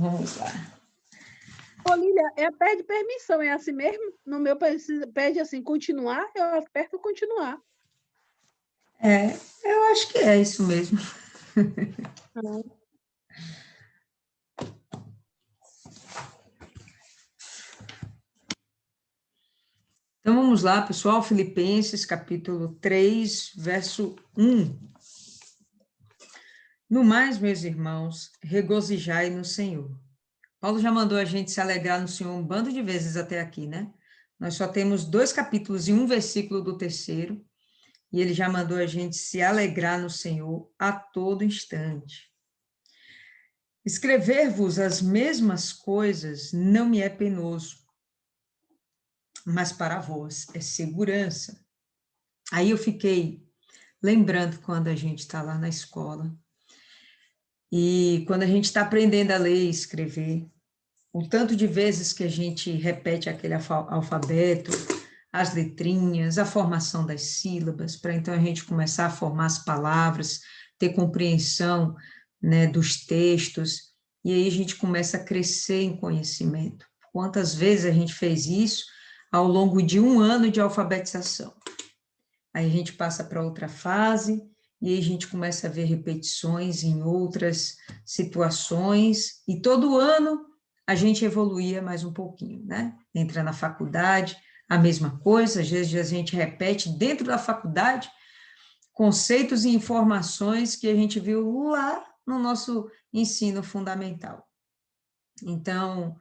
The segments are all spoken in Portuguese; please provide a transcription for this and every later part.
vamos lá. Ô, Lília, pede permissão, é assim mesmo? No meu pede assim, continuar, eu aperto continuar. Eu acho que é isso mesmo. Então, vamos lá, pessoal, Filipenses, capítulo 3, verso 1. No mais, meus irmãos, regozijai no Senhor. Paulo já mandou a gente se alegrar no Senhor um bando de vezes até aqui, né? Nós só temos 2 capítulos e 1 versículo do terceiro, e ele já mandou a gente se alegrar no Senhor a todo instante. Escrever-vos as mesmas coisas não me é penoso, mas para vós é segurança. Aí eu fiquei lembrando quando a gente está lá na escola, e quando a gente está aprendendo a ler e escrever, o tanto de vezes que a gente repete aquele alfabeto, as letrinhas, a formação das sílabas, para então a gente começar a formar as palavras, ter compreensão, né, dos textos, e aí a gente começa a crescer em conhecimento. Quantas vezes a gente fez isso ao longo de um ano de alfabetização? Aí a gente passa para outra fase, e aí a gente começa a ver repetições em outras situações, e todo ano a gente evoluía mais um pouquinho, né? Entra na faculdade, a mesma coisa, às vezes a gente repete dentro da faculdade conceitos e informações que a gente viu lá no nosso ensino fundamental. Então,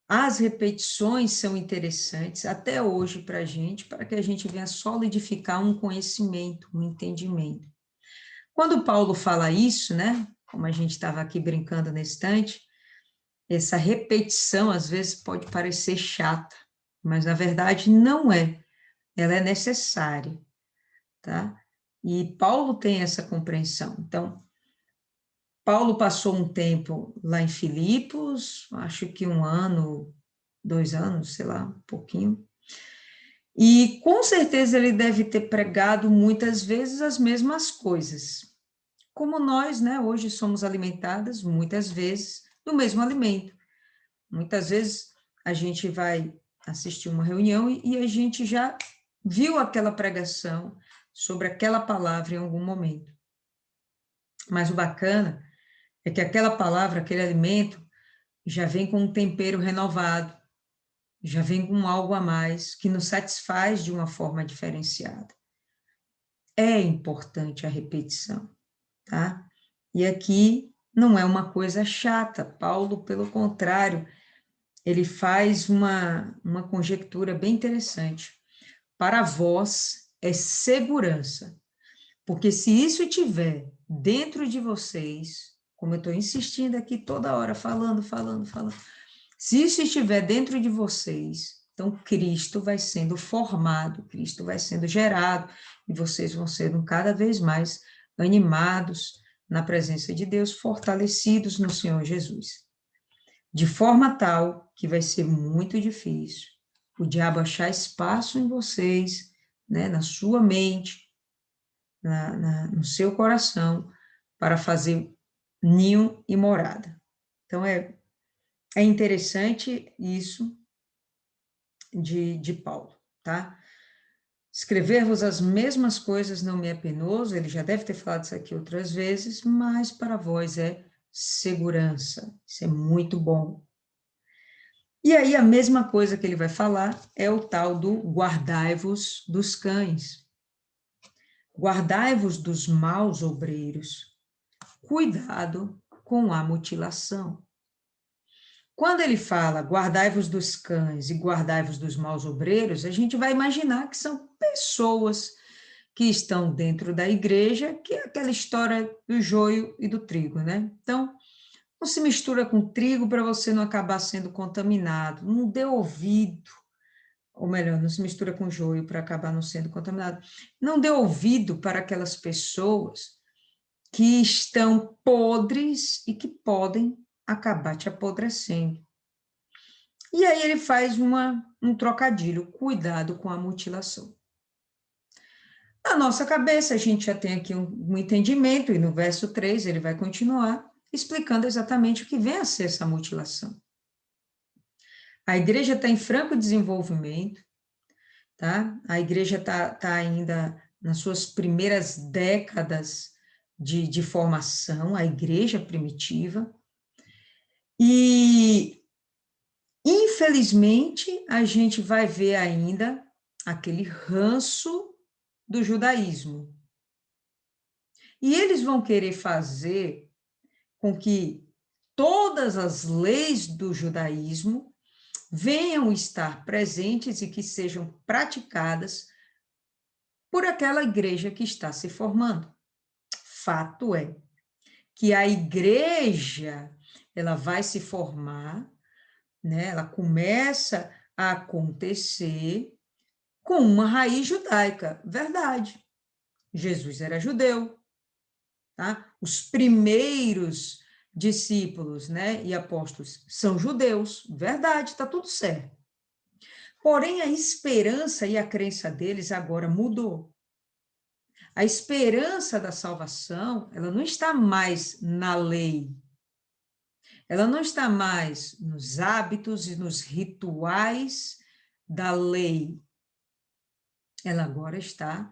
as repetições são interessantes até hoje para a gente, para que a gente venha solidificar um conhecimento, um entendimento. Quando Paulo fala isso, né, como a gente estava aqui brincando na estante, essa repetição às vezes pode parecer chata, mas na verdade não é, ela é necessária, tá? E Paulo tem essa compreensão. Então, Paulo passou um tempo lá em Filipos, acho que 1 ano, 2 anos, sei lá, um pouquinho, e com certeza ele deve ter pregado muitas vezes as mesmas coisas, como nós, né, hoje somos alimentadas muitas vezes do mesmo alimento. Muitas vezes a gente vai assistir uma reunião e a gente já viu aquela pregação sobre aquela palavra em algum momento. Mas o bacana é que aquela palavra, aquele alimento, já vem com um tempero renovado, já vem com algo a mais, que nos satisfaz de uma forma diferenciada. É importante a repetição, tá? E aqui não é uma coisa chata, Paulo, pelo contrário, ele faz uma conjectura bem interessante. Para vós é segurança, porque se isso tiver dentro de vocês, como eu estou insistindo aqui toda hora, falando, se isso estiver dentro de vocês, então Cristo vai sendo formado, Cristo vai sendo gerado, e vocês vão sendo cada vez mais animados na presença de Deus, fortalecidos no Senhor Jesus. De forma tal que vai ser muito difícil o diabo achar espaço em vocês, né, na sua mente, no seu coração, para fazer ninho e morada. Então, é interessante isso de Paulo, tá? Escrever-vos as mesmas coisas não me é penoso, ele já deve ter falado isso aqui outras vezes, mas para vós é segurança, isso é muito bom. E aí a mesma coisa que ele vai falar é o tal do guardai-vos dos cães. Guardai-vos dos maus obreiros. Cuidado com a mutilação. Quando ele fala guardai-vos dos cães e guardai-vos dos maus obreiros, a gente vai imaginar que são pessoas que estão dentro da igreja, que é aquela história do joio e do trigo, né? Então, não se mistura com trigo para você não acabar sendo contaminado. Não dê ouvido, ou melhor, não se mistura com joio para acabar não sendo contaminado. Não dê ouvido para aquelas pessoas que estão podres e que podem acabar te apodrecendo. E aí ele faz um trocadilho, cuidado com a mutilação. Na nossa cabeça, a gente já tem aqui um entendimento, e no verso 3 ele vai continuar, explicando exatamente o que vem a ser essa mutilação. A igreja está em franco desenvolvimento, tá? A igreja está ainda nas suas primeiras décadas de formação, a igreja primitiva, e, infelizmente, a gente vai ver ainda aquele ranço do judaísmo. E eles vão querer fazer com que todas as leis do judaísmo venham estar presentes e que sejam praticadas por aquela igreja que está se formando. Fato é que a igreja, ela vai se formar, né? Ela começa a acontecer com uma raiz judaica, verdade. Jesus era judeu, tá? Os primeiros discípulos, né, e apóstolos são judeus, verdade, está tudo certo. Porém, a esperança e a crença deles agora mudou. A esperança da salvação, ela não está mais na lei. Ela não está mais nos hábitos e nos rituais da lei. Ela agora está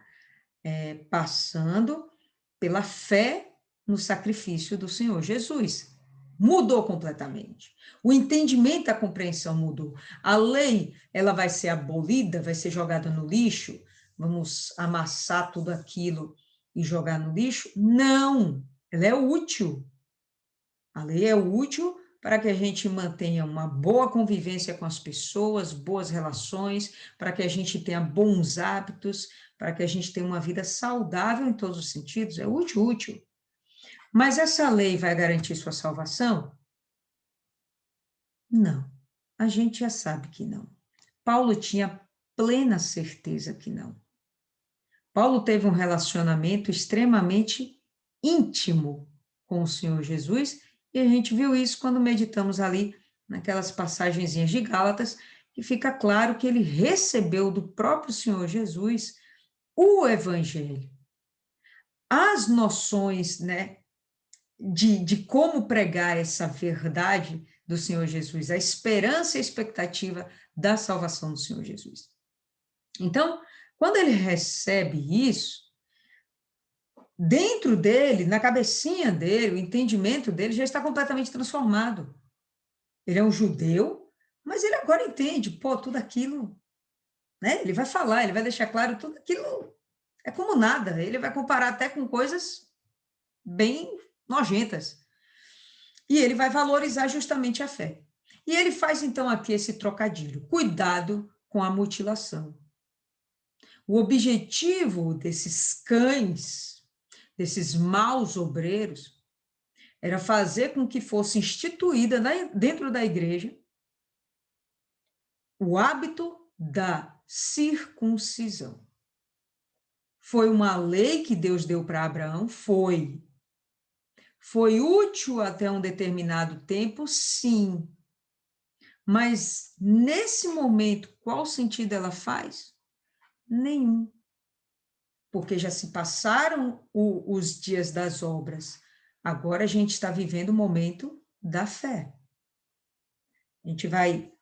passando pela fé no sacrifício do Senhor Jesus. Mudou completamente. O entendimento, a compreensão mudou. A lei, ela vai ser abolida, vai ser jogada no lixo, vamos amassar tudo aquilo e jogar no lixo? Não, ela é útil. A lei é útil para que a gente mantenha uma boa convivência com as pessoas, boas relações, para que a gente tenha bons hábitos, para que a gente tenha uma vida saudável em todos os sentidos. É útil, útil. Mas essa lei vai garantir sua salvação? Não. A gente já sabe que não. Paulo tinha plena certeza que não. Paulo teve um relacionamento extremamente íntimo com o Senhor Jesus, e a gente viu isso quando meditamos ali naquelas passagenzinhas de Gálatas, que fica claro que ele recebeu do próprio Senhor Jesus o Evangelho. As noções, né, de como pregar essa verdade do Senhor Jesus, a esperança e a expectativa da salvação do Senhor Jesus. Então, quando ele recebe isso, dentro dele, na cabecinha dele, o entendimento dele já está completamente transformado. Ele é um judeu, mas ele agora entende, pô, tudo aquilo, né? Ele vai falar, ele vai deixar claro, tudo aquilo é como nada. Ele vai comparar até com coisas bem nojentas. E ele vai valorizar justamente a fé. E ele faz, então, aqui esse trocadilho. Cuidado com a mutilação. O objetivo desses cães, desses maus obreiros, era fazer com que fosse instituída dentro da igreja o hábito da circuncisão. Foi uma lei que Deus deu para Abraão? Foi. Foi útil até um determinado tempo? Sim. Mas, nesse momento, qual sentido ela faz? Nenhum. Porque já se passaram os dias das obras. Agora a gente está vivendo o momento da fé. A gente vai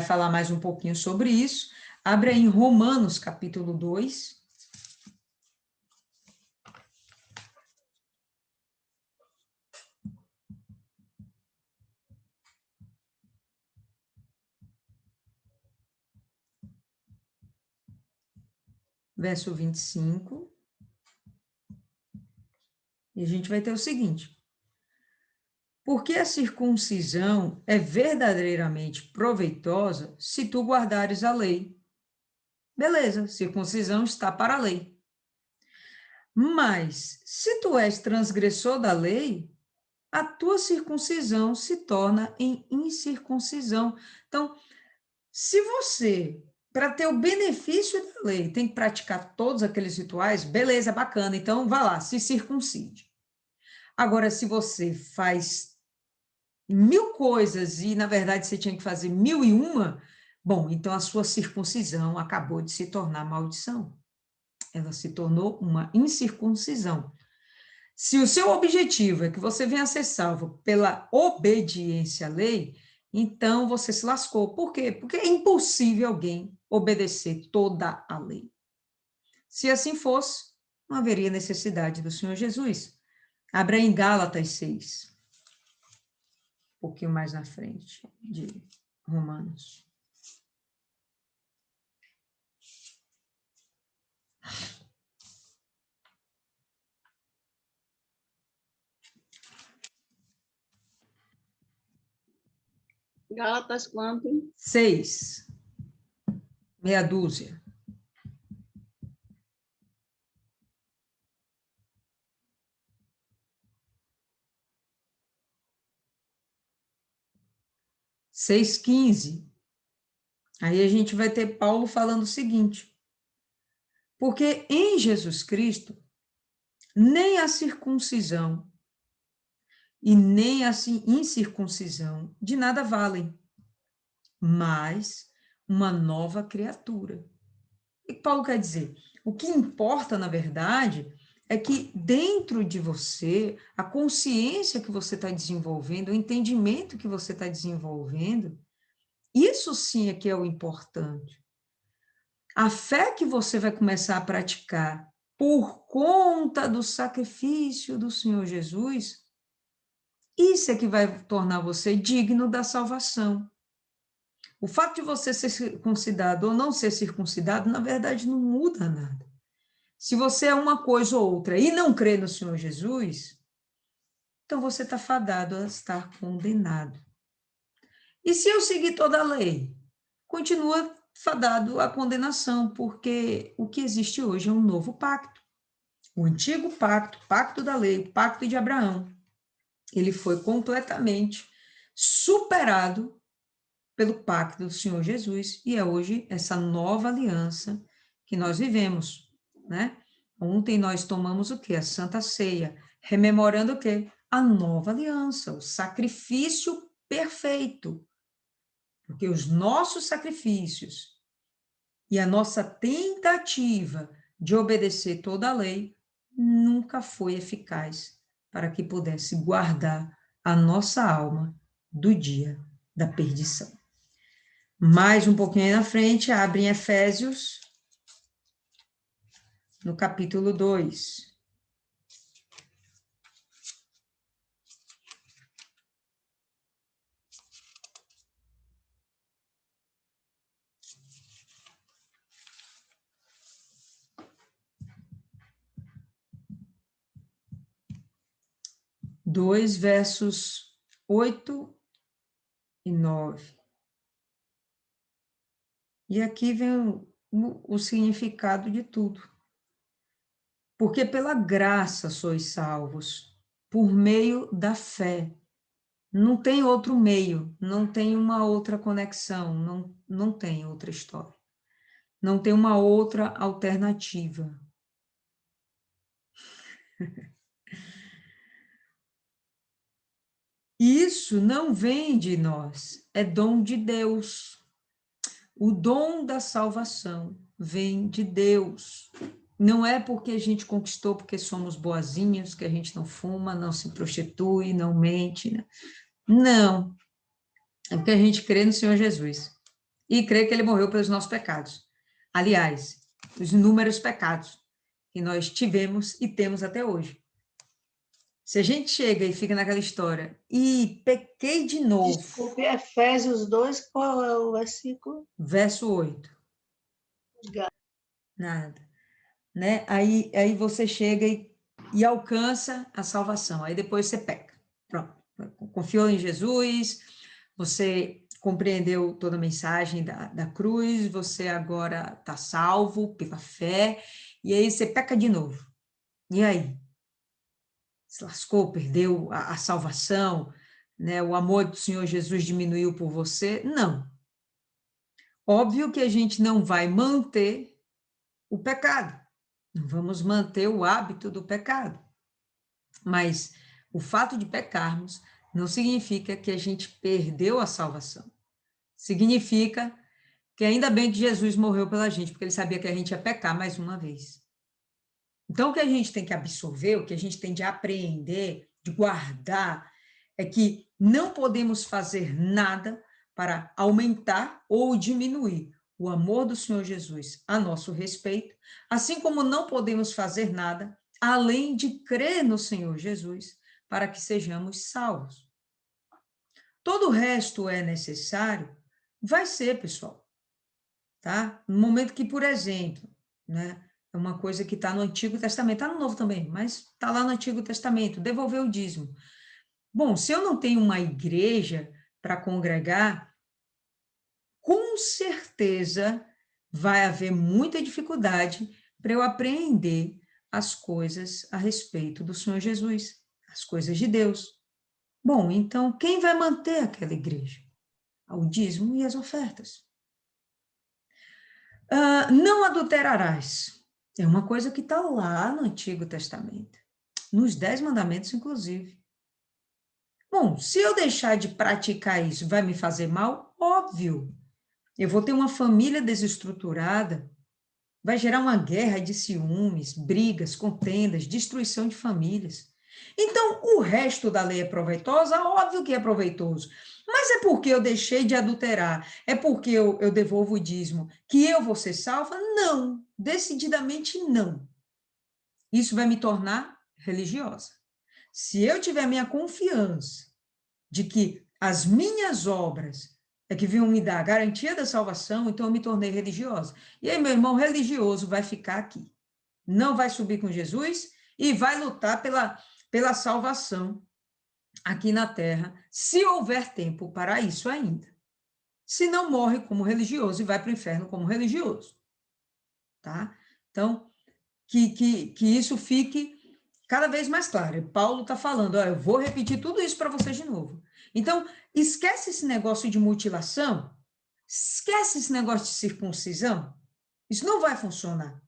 falar mais um pouquinho sobre isso. Abre aí em Romanos, capítulo 2. Verso 25. E a gente vai ter o seguinte: porque a circuncisão é verdadeiramente proveitosa se tu guardares a lei. Beleza, circuncisão está para a lei. Mas, se tu és transgressor da lei, a tua circuncisão se torna em incircuncisão. Então, se você, para ter o benefício da lei, tem que praticar todos aqueles rituais, beleza, bacana, então vá lá, se circuncide. Agora, se você faz 1000 coisas e, na verdade, você tinha que fazer 1001, bom, então a sua circuncisão acabou de se tornar maldição. Ela se tornou uma incircuncisão. Se o seu objetivo é que você venha a ser salvo pela obediência à lei, então você se lascou. Por quê? Porque é impossível alguém obedecer toda a lei. Se assim fosse, não haveria necessidade do Senhor Jesus. Abra em Gálatas 6, um pouquinho mais na frente de Romanos. Gálatas quanto? 6, meia dúzia. Seis, 15. Aí a gente vai ter Paulo falando o seguinte: porque em Jesus Cristo, nem a circuncisão e nem a incircuncisão de nada valem, mas uma nova criatura. O que Paulo quer dizer? O que importa, na verdade, é que dentro de você, a consciência que você está desenvolvendo, o entendimento que você está desenvolvendo, isso sim é que é o importante. A fé que você vai começar a praticar por conta do sacrifício do Senhor Jesus, isso é que vai tornar você digno da salvação. O fato de você ser circuncidado ou não ser circuncidado, na verdade, não muda nada. Se você é uma coisa ou outra e não crê no Senhor Jesus, então você está fadado a estar condenado. E se eu seguir toda a lei, continua fadado à condenação, porque o que existe hoje é um novo pacto. O antigo pacto, pacto da lei, o pacto de Abraão, ele foi completamente superado pelo pacto do Senhor Jesus, e é hoje essa nova aliança que nós vivemos, né? Ontem nós tomamos o quê? A Santa Ceia, rememorando o quê? A nova aliança, o sacrifício perfeito. Porque os nossos sacrifícios e a nossa tentativa de obedecer toda a lei nunca foi eficaz para que pudesse guardar a nossa alma do dia da perdição. Mais um pouquinho aí na frente, abre em Efésios, no capítulo 2. Dois versos 8 e 9. E aqui vem o significado de tudo. Porque pela graça sois salvos, por meio da fé. Não tem outro meio, não tem uma outra conexão, não tem outra história. Não tem uma outra alternativa. Isso não vem de nós, é dom de Deus. O dom da salvação vem de Deus. Não é porque a gente conquistou, porque somos boazinhos, que a gente não fuma, não se prostitui, não mente. Né? Não. É porque a gente crê no Senhor Jesus. E crê que ele morreu pelos nossos pecados. Aliás, os inúmeros pecados que nós tivemos e temos até hoje. Se a gente chega e fica naquela história, e pequei de novo. Desculpe, Efésios 2, qual é o versículo? Verso 8. Nada. Né? Aí você chega e alcança a salvação. Aí depois você peca. Pronto. Confiou em Jesus, você compreendeu toda a mensagem da cruz, você agora está salvo pela fé, e aí você peca de novo. E aí? Se lascou, perdeu a salvação, né? O amor do Senhor Jesus diminuiu por você? Não. Óbvio que a gente não vai manter o pecado, não vamos manter o hábito do pecado, mas o fato de pecarmos não significa que a gente perdeu a salvação. Significa que ainda bem que Jesus morreu pela gente, porque ele sabia que a gente ia pecar mais uma vez. Então, o que a gente tem que absorver, o que a gente tem de apreender, de guardar, é que não podemos fazer nada para aumentar ou diminuir o amor do Senhor Jesus a nosso respeito, assim como não podemos fazer nada além de crer no Senhor Jesus para que sejamos salvos. Todo o resto é necessário? Vai ser, pessoal, tá? No momento que, por exemplo, né, é uma coisa que está no Antigo Testamento, está no Novo também, mas está lá no Antigo Testamento, devolver o dízimo. Bom, se eu não tenho uma igreja para congregar, com certeza vai haver muita dificuldade para eu apreender as coisas a respeito do Senhor Jesus, as coisas de Deus. Bom, então, quem vai manter aquela igreja? O dízimo e as ofertas. Não adulterarás. É uma coisa que está lá no Antigo Testamento, nos 10 mandamentos, inclusive. Bom, se eu deixar de praticar isso, vai me fazer mal? Óbvio. Eu vou ter uma família desestruturada, vai gerar uma guerra de ciúmes, brigas, contendas, destruição de famílias. Então, o resto da lei é proveitosa? Óbvio que é proveitoso. Mas é porque eu deixei de adulterar, é porque eu devolvo o dízimo, que eu vou ser salva? Não, decididamente não. Isso vai me tornar religiosa. Se eu tiver minha confiança de que as minhas obras é que vinham me dar a garantia da salvação, então eu me tornei religiosa. E aí, meu irmão religioso vai ficar aqui. Não vai subir com Jesus e vai lutar pela salvação aqui na Terra, se houver tempo para isso ainda. Se não, morre como religioso e vai para o inferno como religioso. Tá? Então, que isso fique cada vez mais claro. Paulo está falando, ó, eu vou repetir tudo isso para vocês de novo. Então, esquece esse negócio de mutilação, esquece esse negócio de circuncisão, isso não vai funcionar.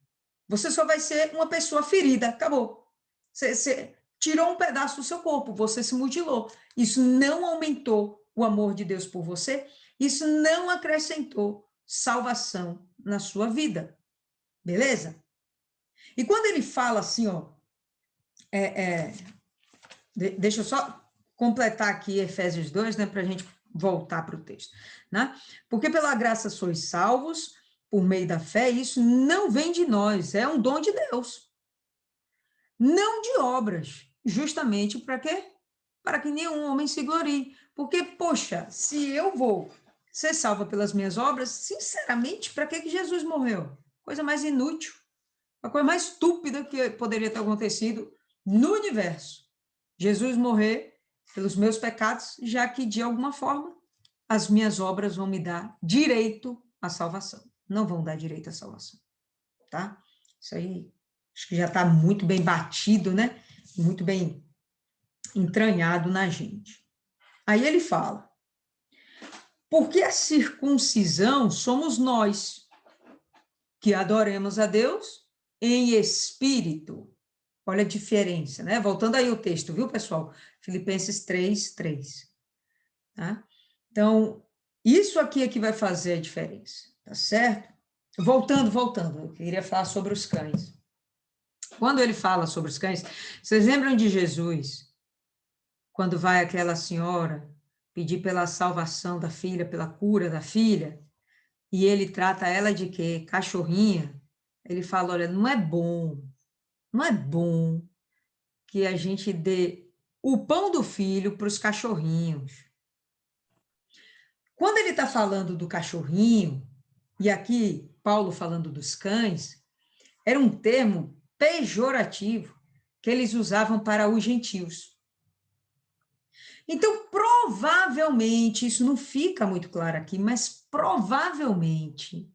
Você só vai ser uma pessoa ferida, acabou. Você tirou um pedaço do seu corpo, você se mutilou. Isso não aumentou o amor de Deus por você, isso não acrescentou salvação na sua vida. Beleza? E quando ele fala assim, ó, deixa eu só completar aqui Efésios 2, né, para a gente voltar para o texto, né? Porque pela graça sois salvos, por meio da fé, isso não vem de nós, é um dom de Deus. Não de obras, justamente para quê? Para que nenhum homem se glorie. Porque, poxa, se eu vou ser salva pelas minhas obras, sinceramente, para que Jesus morreu? Coisa mais inútil, a coisa mais estúpida que poderia ter acontecido no universo. Jesus morrer pelos meus pecados, já que, de alguma forma, as minhas obras vão me dar direito à salvação. Não vão dar direito à salvação, tá? Isso aí, acho que já está muito bem batido, né? Muito bem entranhado na gente. Aí ele fala, porque a circuncisão somos nós, que adoremos a Deus em espírito. Olha a diferença, né? Voltando aí o texto, viu, pessoal? Filipenses 3:3. Tá? Então, isso aqui é que vai fazer a diferença, tá certo? Voltando, eu queria falar sobre os cães. Quando ele fala sobre os cães, vocês lembram de Jesus, quando vai aquela senhora pedir pela salvação da filha, pela cura da filha, e ele trata ela de quê? Cachorrinha. Ele fala, olha, não é bom que a gente dê o pão do filho para os cachorrinhos. Quando ele está falando do cachorrinho, e aqui Paulo falando dos cães, era um termo pejorativo que eles usavam para os gentios. Então, provavelmente, isso não fica muito claro aqui, mas provavelmente,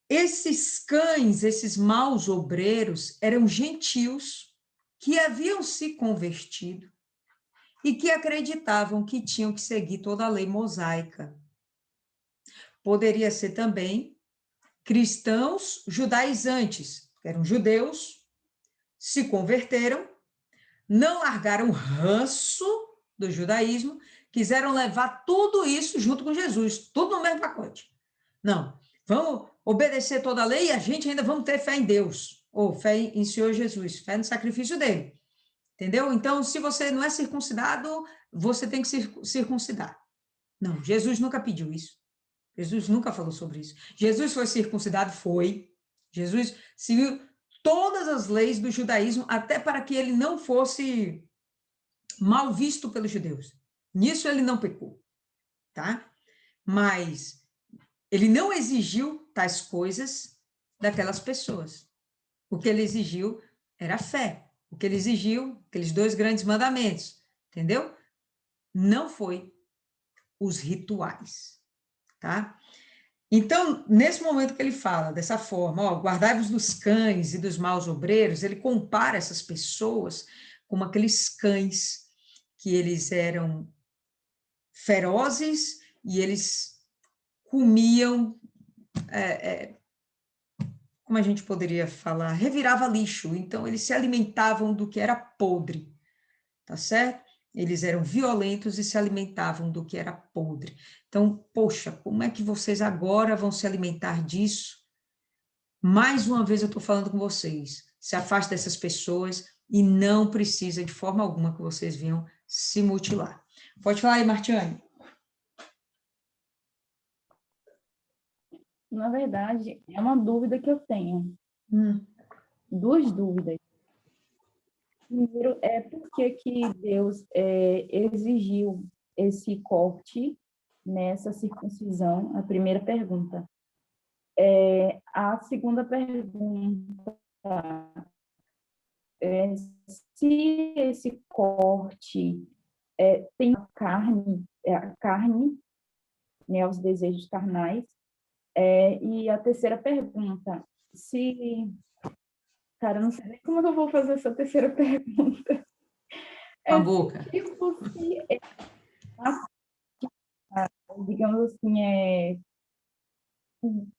esses cães, esses maus obreiros, eram gentios que haviam se convertido e que acreditavam que tinham que seguir toda a lei mosaica. Poderia ser também cristãos judaizantes, que eram judeus, se converteram, não largaram o ranço do judaísmo, quiseram levar tudo isso junto com Jesus, tudo no mesmo pacote. Não, vamos obedecer toda a lei e a gente ainda vamos ter fé em Deus. ou fé em Senhor Jesus, fé no sacrifício dele, entendeu? Então, se você não é circuncidado, você tem que se circuncidar. Não, Jesus nunca pediu isso. Jesus nunca falou sobre isso. Jesus foi circuncidado? Foi. Jesus seguiu todas as leis do judaísmo, até para que ele não fosse mal visto pelos judeus. Nisso ele não pecou, tá? Mas ele não exigiu tais coisas daquelas pessoas. O que ele exigiu era a fé. O que ele exigiu, aqueles 2 grandes mandamentos, entendeu? Não foi os rituais, tá? Então, nesse momento que ele fala dessa forma, ó, guardai-vos dos cães e dos maus obreiros, ele compara essas pessoas como aqueles cães que eles eram ferozes e eles comiam, como a gente poderia falar, revirava lixo, então eles se alimentavam do que era podre, tá certo? Eles eram violentos e se alimentavam do que era podre. Então, poxa, como é que vocês agora vão se alimentar disso? Mais uma vez eu estou falando com vocês, se afaste dessas pessoas e não precisa de forma alguma que vocês venham se mutilar. Pode falar aí, Martiane. Na verdade, é uma dúvida que eu tenho. 2 dúvidas. Primeiro, por que Deus exigiu esse corte nessa circuncisão? A primeira pergunta. A segunda pergunta é se esse corte tem a carne, né, os desejos carnais. E a terceira pergunta, Cara, eu não sei nem como eu vou fazer essa terceira pergunta. Com a boca. Tipo, digamos assim,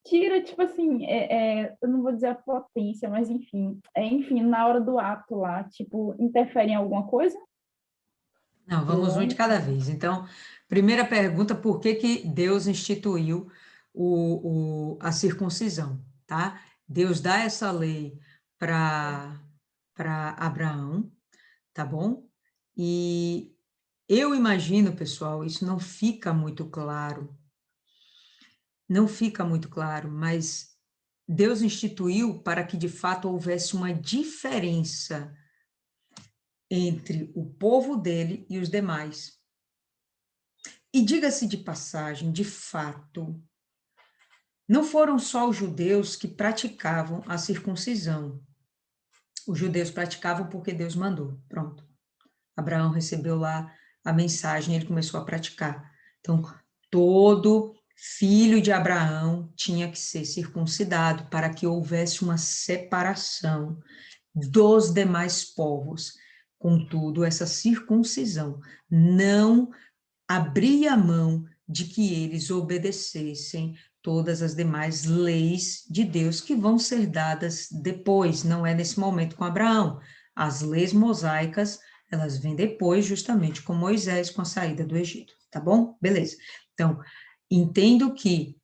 tira, tipo assim, eu não vou dizer a potência, mas enfim, na hora do ato lá, tipo, interfere em alguma coisa? Não, vamos um de cada vez. Então, primeira pergunta, por que que Deus instituiu a circuncisão, tá? Deus dá essa lei para Abraão, tá bom? E eu imagino, pessoal, isso não fica muito claro, mas Deus instituiu para que de fato houvesse uma diferença entre o povo dele e os demais. E diga-se de passagem, de fato, não foram só os judeus que praticavam a circuncisão. Os judeus praticavam porque Deus mandou. Pronto. Abraão recebeu lá a mensagem, ele começou a praticar. Então, todo filho de Abraão tinha que ser circuncidado para que houvesse uma separação dos demais povos. Contudo, essa circuncisão não abria mão de que eles obedecessem todas as demais leis de Deus que vão ser dadas depois, não é nesse momento com Abraão. As leis mosaicas, elas vêm depois, justamente com Moisés, com a saída do Egito, tá bom? Beleza. Então, entendo que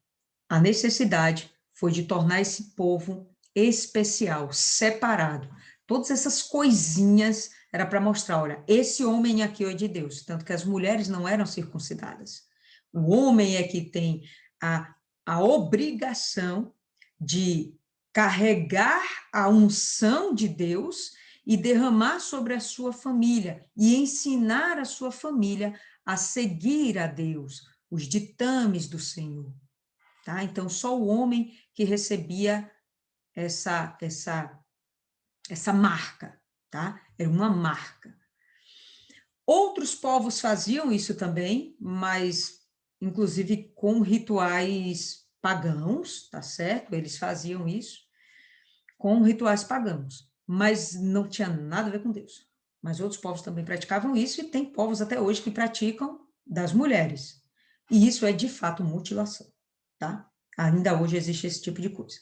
a necessidade foi de tornar esse povo especial, separado. Todas essas coisinhas era para mostrar, olha, esse homem aqui é de Deus, tanto que as mulheres não eram circuncidadas. O homem é que tem a obrigação de carregar a unção de Deus e derramar sobre a sua família e ensinar a sua família a seguir a Deus, os ditames do Senhor. Tá? Então, só o homem que recebia essa marca, tá? Era uma marca. Outros povos faziam isso também, mas inclusive com rituais pagãos, tá certo? Eles faziam isso com rituais pagãos, mas não tinha nada a ver com Deus. Mas outros povos também praticavam isso e tem povos até hoje que praticam das mulheres. E isso é de fato mutilação, tá? Ainda hoje existe esse tipo de coisa.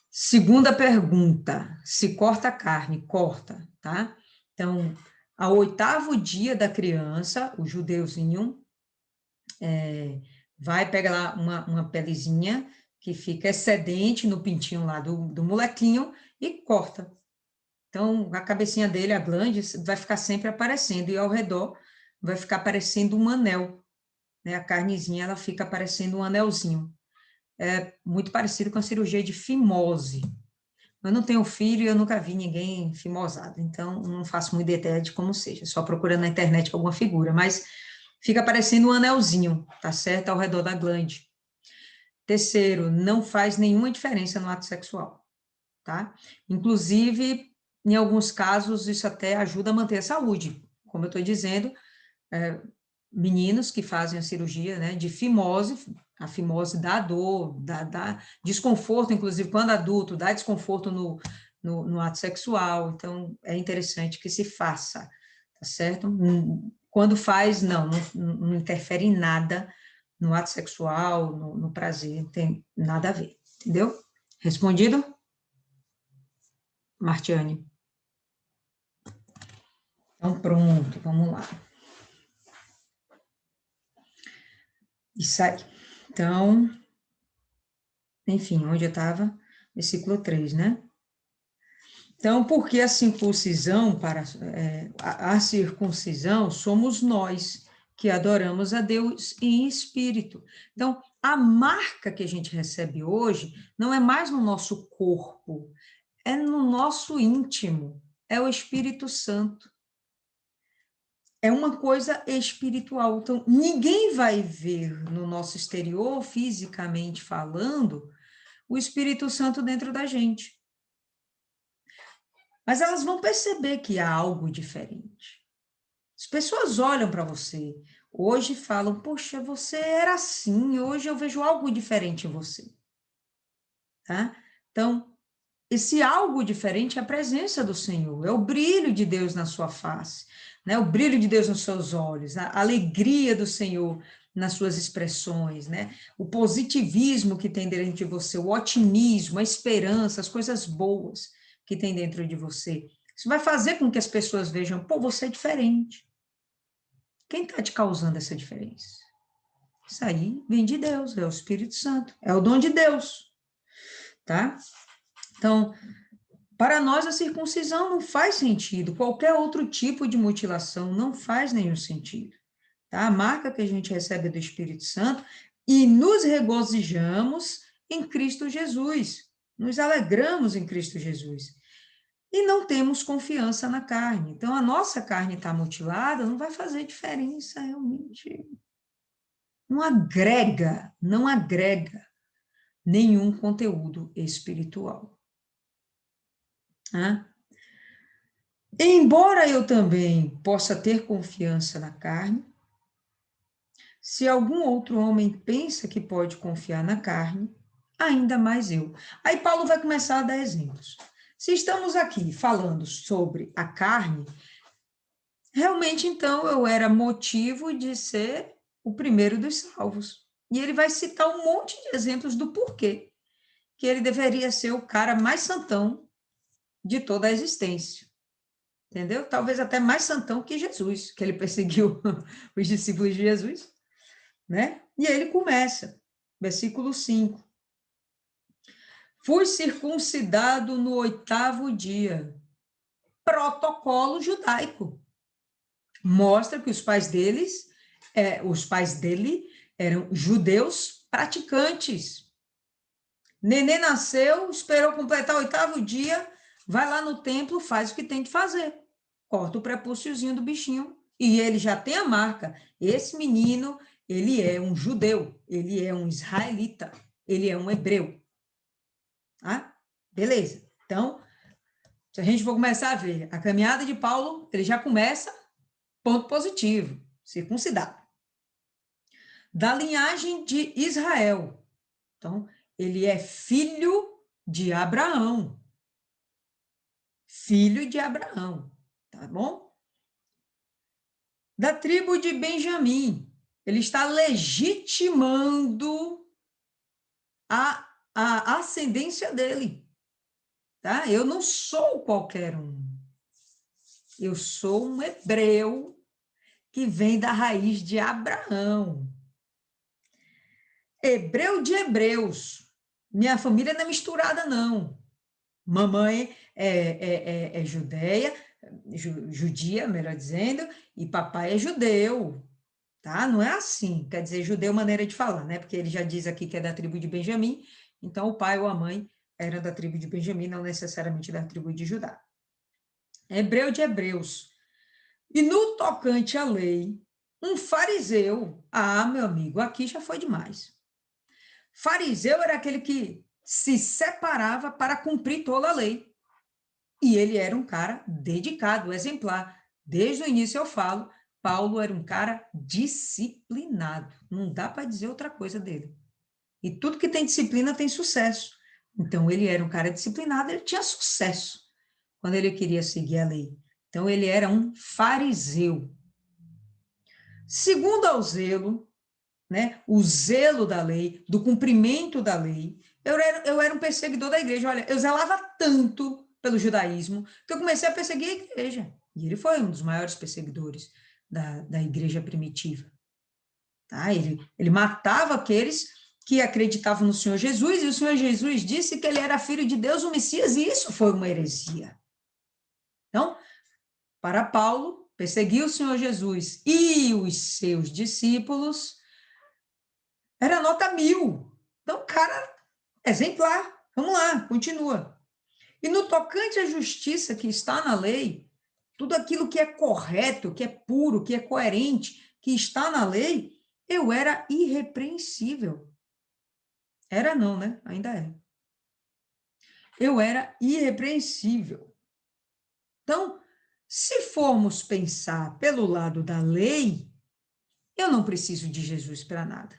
Segunda pergunta, se corta a carne? Corta, tá? Então, ao 8º dia da criança, o judeuzinho vai pegar lá uma pelezinha que fica excedente no pintinho lá do molequinho e corta. Então, a cabecinha dele, a glande, vai ficar sempre aparecendo, e ao redor vai ficar parecendo um anel, né? A carnezinha, ela fica parecendo um anelzinho. É muito parecido com a cirurgia de fimose. Eu não tenho filho e eu nunca vi ninguém fimosado, então não faço muita ideia de como seja, só procurando na internet alguma figura, mas fica parecendo um anelzinho, tá certo? Ao redor da glande. Terceiro, não faz nenhuma diferença no ato sexual, tá? Inclusive, em alguns casos, isso até ajuda a manter a saúde. Como eu estou dizendo, meninos que fazem a cirurgia, né, de fimose, a fimose dá dor, dá desconforto, inclusive quando adulto, dá desconforto no ato sexual, então é interessante que se faça, tá certo? Quando faz, não interfere em nada no ato sexual, no prazer, não tem nada a ver, entendeu? Respondido? Martiane. Então, pronto, vamos lá. Isso aí. Então, enfim, onde eu estava? Versículo 3, né? Então, porque a circuncisão, a circuncisão somos nós que adoramos a Deus em espírito. Então, a marca que a gente recebe hoje não é mais no nosso corpo, é no nosso íntimo, é o Espírito Santo. É uma coisa espiritual. Então, ninguém vai ver no nosso exterior, fisicamente falando, o Espírito Santo dentro da gente. Mas elas vão perceber que há algo diferente. As pessoas olham para você hoje e falam: poxa, você era assim, hoje eu vejo algo diferente em você. Tá? Então, esse algo diferente é a presença do Senhor, é o brilho de Deus na sua face, né? O brilho de Deus nos seus olhos, a alegria do Senhor nas suas expressões, né? O positivismo que tem dentro de você, o otimismo, a esperança, as coisas boas que tem dentro de você. Isso vai fazer com que as pessoas vejam: pô, você é diferente. Quem está te causando essa diferença? Isso aí vem de Deus, é o Espírito Santo, é o dom de Deus, tá? Então, para nós, a circuncisão não faz sentido, qualquer outro tipo de mutilação não faz nenhum sentido. Tá? A marca que a gente recebe do Espírito Santo e nos regozijamos em Cristo Jesus, nos alegramos em Cristo Jesus. E não temos confiança na carne. Então, a nossa carne está mutilada, não vai fazer diferença realmente. Não agrega nenhum conteúdo espiritual. Tá? Embora eu também possa ter confiança na carne, se algum outro homem pensa que pode confiar na carne, ainda mais eu. Aí Paulo vai começar a dar exemplos. Se estamos aqui falando sobre a carne, realmente então eu era motivo de ser o primeiro dos salvos. E ele vai citar um monte de exemplos do porquê que ele deveria ser o cara mais santão de toda a existência. Entendeu? Talvez até mais santão que Jesus, que ele perseguiu os discípulos de Jesus, né? E aí ele começa, versículo 5. Fui circuncidado no 8º dia. Protocolo judaico. Mostra que os pais dele eram judeus praticantes. Nenê nasceu, esperou completar o 8º dia, vai lá no templo, faz o que tem que fazer. Corta o prepúciozinho do bichinho e ele já tem a marca. Esse menino, ele é um judeu, ele é um israelita, ele é um hebreu. Tá? Beleza. Então, se a gente for começar a ver a caminhada de Paulo, ele já começa ponto positivo, circuncidado. Da linhagem de Israel. Então, ele é filho de Abraão. Filho de Abraão, tá bom? Da tribo de Benjamim. Ele está legitimando a ascendência dele. Tá? Eu não sou qualquer um. Eu sou um hebreu que vem da raiz de Abraão. Hebreu de hebreus. Minha família não é misturada, não. Mamãe é judia, melhor dizendo, e papai é judeu, tá? Não é assim, quer dizer, judeu maneira de falar, né? Porque ele já diz aqui que é da tribo de Benjamim, então o pai ou a mãe era da tribo de Benjamim, não necessariamente da tribo de Judá. Hebreu de hebreus. E no tocante à lei, um fariseu, meu amigo, aqui já foi demais. Fariseu era aquele que se separava para cumprir toda a lei. E ele era um cara dedicado, exemplar. Desde o início eu falo, Paulo era um cara disciplinado. Não dá para dizer outra coisa dele. E tudo que tem disciplina tem sucesso. Então, ele era um cara disciplinado, ele tinha sucesso quando ele queria seguir a lei. Então, ele era um fariseu. Segundo ao zelo, né, o zelo da lei, do cumprimento da lei, eu era um perseguidor da igreja. Olha, eu zelava tanto pelo judaísmo que eu comecei a perseguir a igreja. E ele foi um dos maiores perseguidores da igreja primitiva. Tá? Ele matava aqueles que acreditavam no Senhor Jesus, e o Senhor Jesus disse que ele era filho de Deus, o Messias, e isso foi uma heresia. Então, para Paulo, perseguir o Senhor Jesus e os seus discípulos era nota 1000. Então, cara, exemplar. Vamos lá, continua. E no tocante à justiça que está na lei, tudo aquilo que é correto, que é puro, que é coerente, que está na lei, eu era irrepreensível. Era não, né? Ainda é. Eu era irrepreensível. Então, se formos pensar pelo lado da lei, eu não preciso de Jesus para nada.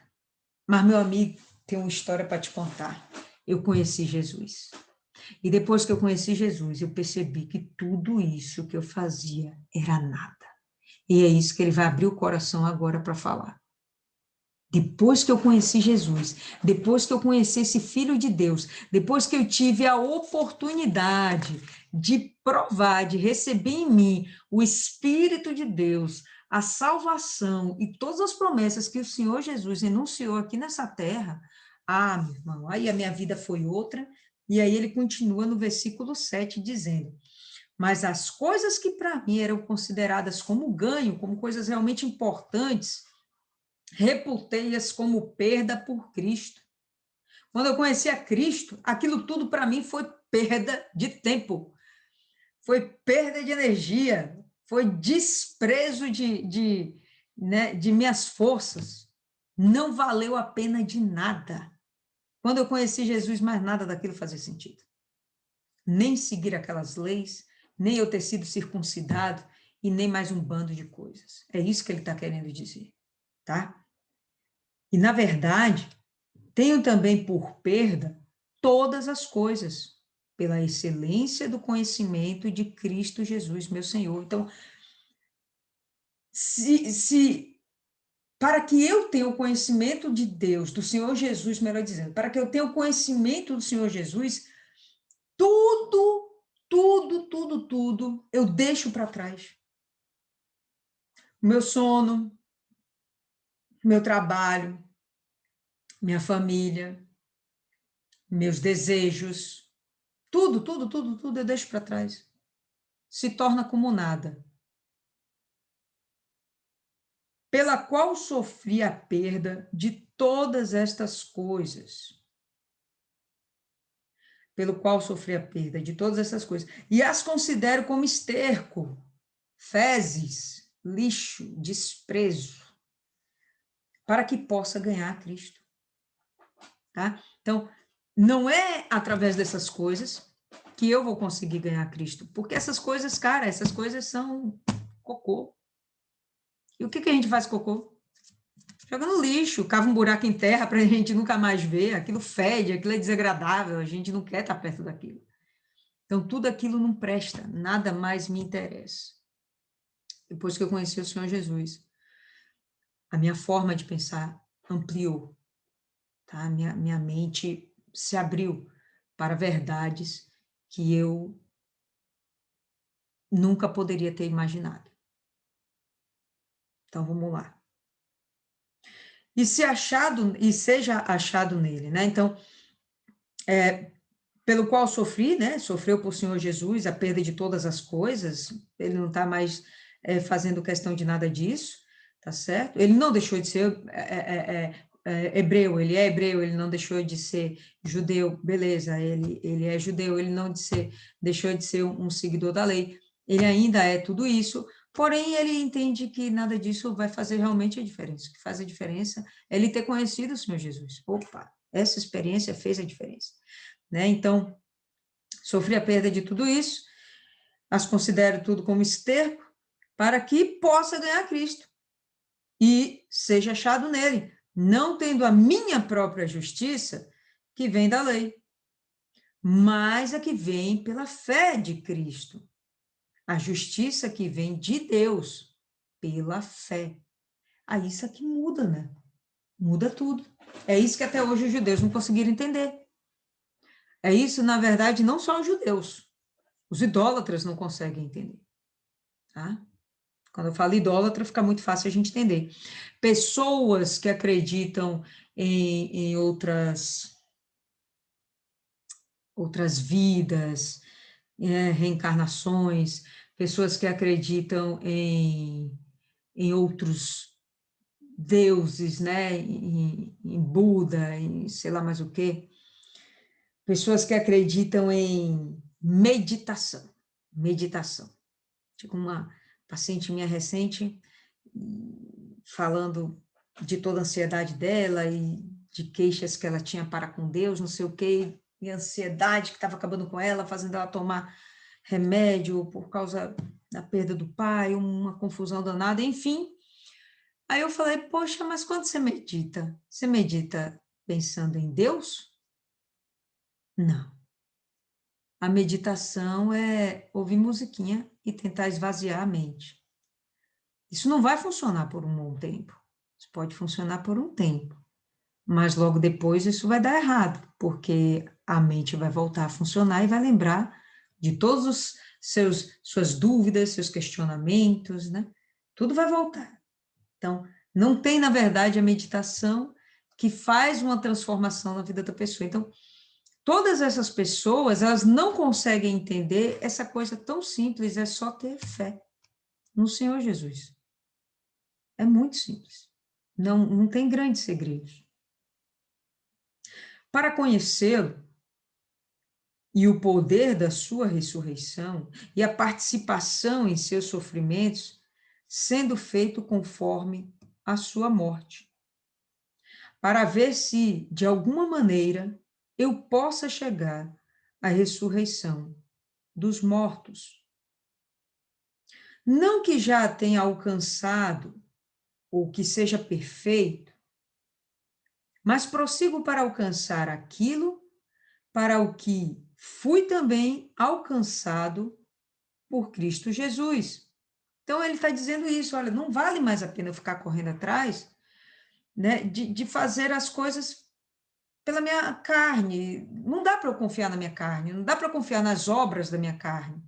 Mas, meu amigo, tem uma história para te contar. Eu conheci Jesus. E depois que eu conheci Jesus, eu percebi que tudo isso que eu fazia era nada. E é isso que ele vai abrir o coração agora para falar. Depois que eu conheci Jesus, depois que eu conheci esse Filho de Deus, depois que eu tive a oportunidade de provar, de receber em mim o Espírito de Deus, a salvação e todas as promessas que o Senhor Jesus enunciou aqui nessa terra, meu irmão, aí a minha vida foi outra, e aí ele continua no versículo 7 dizendo: mas as coisas que para mim eram consideradas como ganho, como coisas realmente importantes, reputei-as como perda por Cristo. Quando eu conheci a Cristo, aquilo tudo para mim foi perda de tempo, foi perda de energia, foi desprezo de minhas forças. Não valeu a pena de nada. Quando eu conheci Jesus, mais nada daquilo fazia sentido. Nem seguir aquelas leis, nem eu ter sido circuncidado e nem mais um bando de coisas. É isso que ele está querendo dizer, tá? E, na verdade, tenho também por perda todas as coisas, pela excelência do conhecimento de Cristo Jesus, meu Senhor. Então, para que eu tenha o conhecimento de Deus, do Senhor Jesus, melhor dizendo, para que eu tenha o conhecimento do Senhor Jesus, tudo, eu deixo para trás. Meu sono, meu trabalho, minha família, meus desejos, tudo eu deixo para trás. Se torna como nada. Pela qual sofri a perda de todas estas coisas. Pelo qual sofri a perda de todas essas coisas. E as considero como esterco, fezes, lixo, desprezo, para que possa ganhar Cristo. Tá? Então, não é através dessas coisas que eu vou conseguir ganhar Cristo, porque essas coisas, cara, essas coisas são cocô. E o que a gente faz com cocô? Joga no lixo, cava um buraco em terra para a gente nunca mais ver, aquilo fede, aquilo é desagradável, a gente não quer estar perto daquilo. Então, tudo aquilo não presta, nada mais me interessa. Depois que eu conheci o Senhor Jesus, a minha forma de pensar ampliou, tá? Minha mente se abriu para verdades que eu nunca poderia ter imaginado. Então, vamos lá. E seja achado nele, né? Então, pelo qual sofri, né? Sofreu por Senhor Jesus a perda de todas as coisas, ele não está mais fazendo questão de nada disso, tá certo? Ele não deixou de ser hebreu, ele é hebreu, ele não deixou de ser judeu, beleza, ele é judeu, ele não deixou de ser um seguidor da lei, ele ainda é tudo isso, porém ele entende que nada disso vai fazer realmente a diferença, o que faz a diferença é ele ter conhecido o Senhor Jesus. Opa, essa experiência fez a diferença, né? Então, sofri a perda de tudo isso, as considero tudo como esterco, para que possa ganhar Cristo e seja achado nele, não tendo a minha própria justiça, que vem da lei, mas a que vem pela fé de Cristo, a justiça que vem de Deus, pela fé. Aí isso aqui muda, né? Muda tudo. É isso que até hoje os judeus não conseguiram entender. É isso, na verdade, não só os judeus, os idólatras não conseguem entender, tá? Quando eu falo idólatra, fica muito fácil a gente entender. Pessoas que acreditam em outras vidas, reencarnações, pessoas que acreditam em outros deuses, né? Em Buda, em sei lá mais o quê. Pessoas que acreditam em meditação. Meditação. Tipo uma paciente minha recente, falando de toda a ansiedade dela e de queixas que ela tinha para com Deus, não sei o quê, e a ansiedade que estava acabando com ela, fazendo ela tomar remédio por causa da perda do pai, uma confusão danada, enfim. Aí eu falei, poxa, mas quando você medita pensando em Deus? Não. A meditação é ouvir musiquinha e tentar esvaziar a mente. Isso não vai funcionar por um bom tempo. Isso pode funcionar por um tempo, mas logo depois isso vai dar errado, porque a mente vai voltar a funcionar e vai lembrar de todos os suas dúvidas, seus questionamentos, né? Tudo vai voltar. Então, não tem, na verdade, a meditação que faz uma transformação na vida da pessoa. Então, todas essas pessoas, elas não conseguem entender essa coisa tão simples, é só ter fé no Senhor Jesus. É muito simples. Não tem grandes segredos. Para conhecê-lo e o poder da sua ressurreição e a participação em seus sofrimentos, sendo feito conforme a sua morte, para ver se, de alguma maneira, eu possa chegar à ressurreição dos mortos. Não que já tenha alcançado ou que seja perfeito, mas prossigo para alcançar aquilo para o que fui também alcançado por Cristo Jesus. Então, ele está dizendo isso, olha, não vale mais a pena eu ficar correndo atrás, né, de fazer as coisas pela minha carne. Não dá para eu confiar na minha carne, não dá para confiar nas obras da minha carne.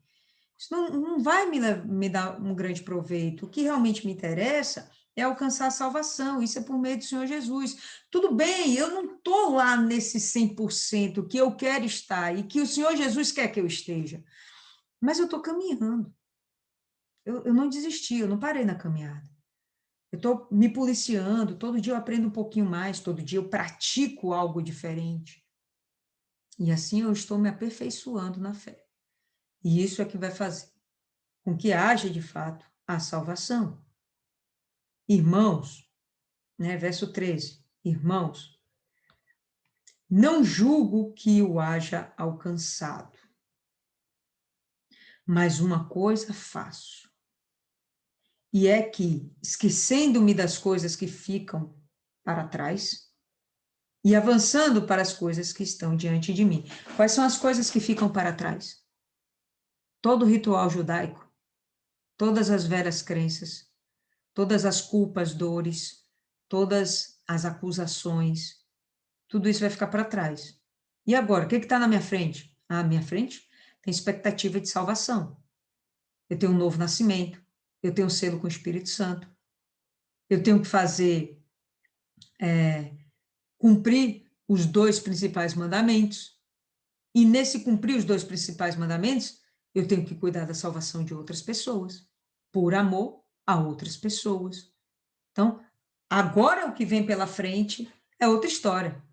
Isso não vai me dar um grande proveito. O que realmente me interessa é alcançar a salvação, isso é por meio do Senhor Jesus. Tudo bem, eu não estou lá nesse 100% que eu quero estar e que o Senhor Jesus quer que eu esteja, mas eu estou caminhando. Eu não desisti, eu não parei na caminhada. Eu estou me policiando, todo dia eu aprendo um pouquinho mais, todo dia eu pratico algo diferente. E assim eu estou me aperfeiçoando na fé. E isso é que vai fazer com que haja, de fato, a salvação. Irmãos, né, verso 13, irmãos, não julgo que o haja alcançado, mas uma coisa faço, e é que, esquecendo-me das coisas que ficam para trás e avançando para as coisas que estão diante de mim. Quais são as coisas que ficam para trás? Todo o ritual judaico, todas as velhas crenças, todas as culpas, dores, todas as acusações, tudo isso vai ficar para trás. E agora, o que está na minha frente? À minha frente tem expectativa de salvação. Eu tenho um novo nascimento, eu tenho um selo com o Espírito Santo, eu tenho que fazer, cumprir os 2 principais mandamentos, E nesse cumprir os 2 principais mandamentos, eu tenho que cuidar da salvação de outras pessoas, por amor a outras pessoas. Então, agora o que vem pela frente é outra história.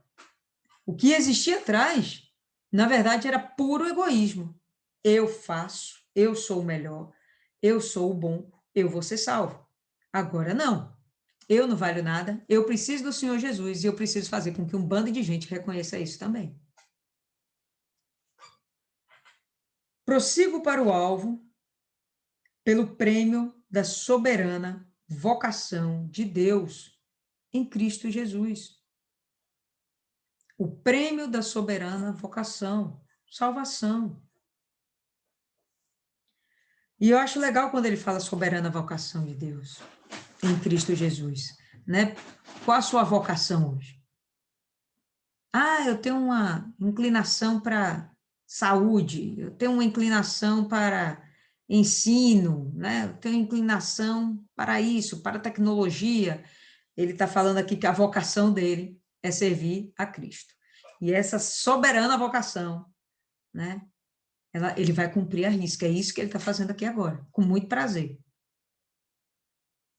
O que existia atrás, na verdade, era puro egoísmo. Eu faço, eu sou o melhor, eu sou o bom, eu vou ser salvo. Agora não. Eu não valho nada, eu preciso do Senhor Jesus e eu preciso fazer com que um bando de gente reconheça isso também. Prossigo para o alvo pelo prêmio da soberana vocação de Deus em Cristo Jesus. O prêmio da soberana vocação, salvação. E eu acho legal quando ele fala soberana vocação de Deus em Cristo Jesus, né? Qual a sua vocação hoje? Ah, eu tenho uma inclinação para saúde, eu tenho uma inclinação para ensino, né? Eu tenho inclinação para isso, para tecnologia. Ele está falando aqui que a vocação dele é servir a Cristo. E essa soberana vocação, né? Ele vai cumprir a risca. É isso que ele está fazendo aqui agora, com muito prazer.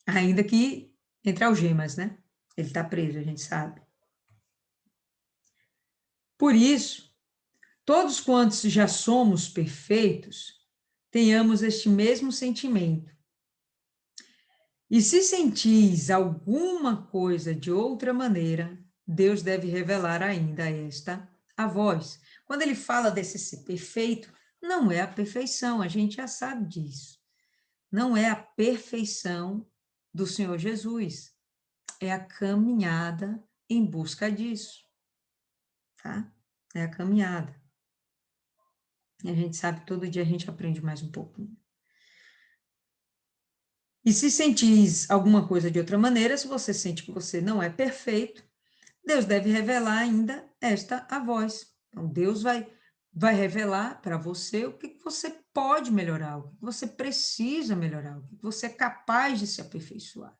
Ainda que entre algemas, né? Ele está preso, a gente sabe. Por isso, todos quantos já somos perfeitos, tenhamos este mesmo sentimento. E se sentis alguma coisa de outra maneira, Deus deve revelar ainda esta a vós. Quando ele fala desse ser perfeito, não é a perfeição, a gente já sabe disso. Não é a perfeição do Senhor Jesus, é a caminhada em busca disso, tá? É a caminhada. E a gente sabe que todo dia a gente aprende mais um pouquinho. E se sentis alguma coisa de outra maneira, se você sente que você não é perfeito, Deus deve revelar ainda esta a vós. Então, Deus vai revelar para você o que você pode melhorar, o que você precisa melhorar, o que você é capaz de se aperfeiçoar.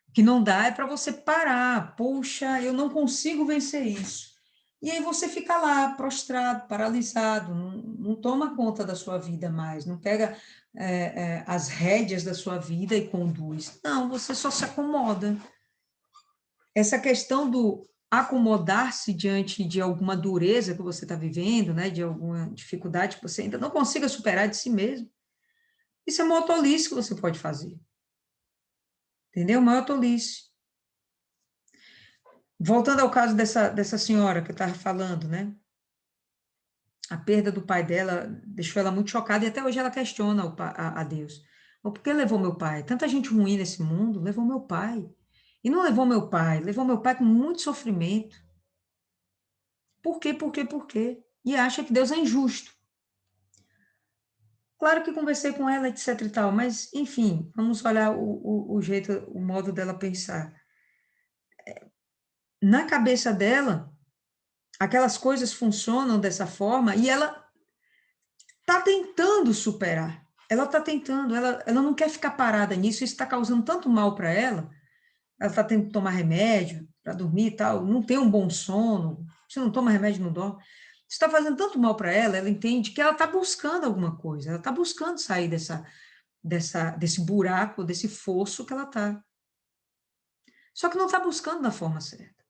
O que não dá é para você parar. Puxa, eu não consigo vencer isso. E aí você fica lá, prostrado, paralisado, não toma conta da sua vida mais, não pega as rédeas da sua vida e conduz. Não, você só se acomoda. Essa questão do acomodar-se diante de alguma dureza que você está vivendo, né, de alguma dificuldade que você ainda não consiga superar de si mesmo, isso é a maior tolice que você pode fazer. Entendeu? Maior tolice. Voltando ao caso dessa senhora que eu estava falando, né? A perda do pai dela deixou ela muito chocada e até hoje ela questiona a Deus. Por que levou meu pai? Tanta gente ruim nesse mundo, levou meu pai. E não levou meu pai com muito sofrimento. Por quê, por quê, por quê? E acha que Deus é injusto. Claro que conversei com ela, etc e tal, mas, enfim, vamos olhar o jeito, o modo dela pensar. Na cabeça dela, aquelas coisas funcionam dessa forma e ela está tentando superar. Ela está tentando, ela não quer ficar parada nisso, isso está causando tanto mal para ela. Ela está tendo que tomar remédio para dormir e tal, não tem um bom sono, se não toma remédio, não dorme. Isso está fazendo tanto mal para ela, ela entende que ela está buscando alguma coisa, ela está buscando sair desse buraco, desse fosso que ela está. Só que não está buscando da forma certa.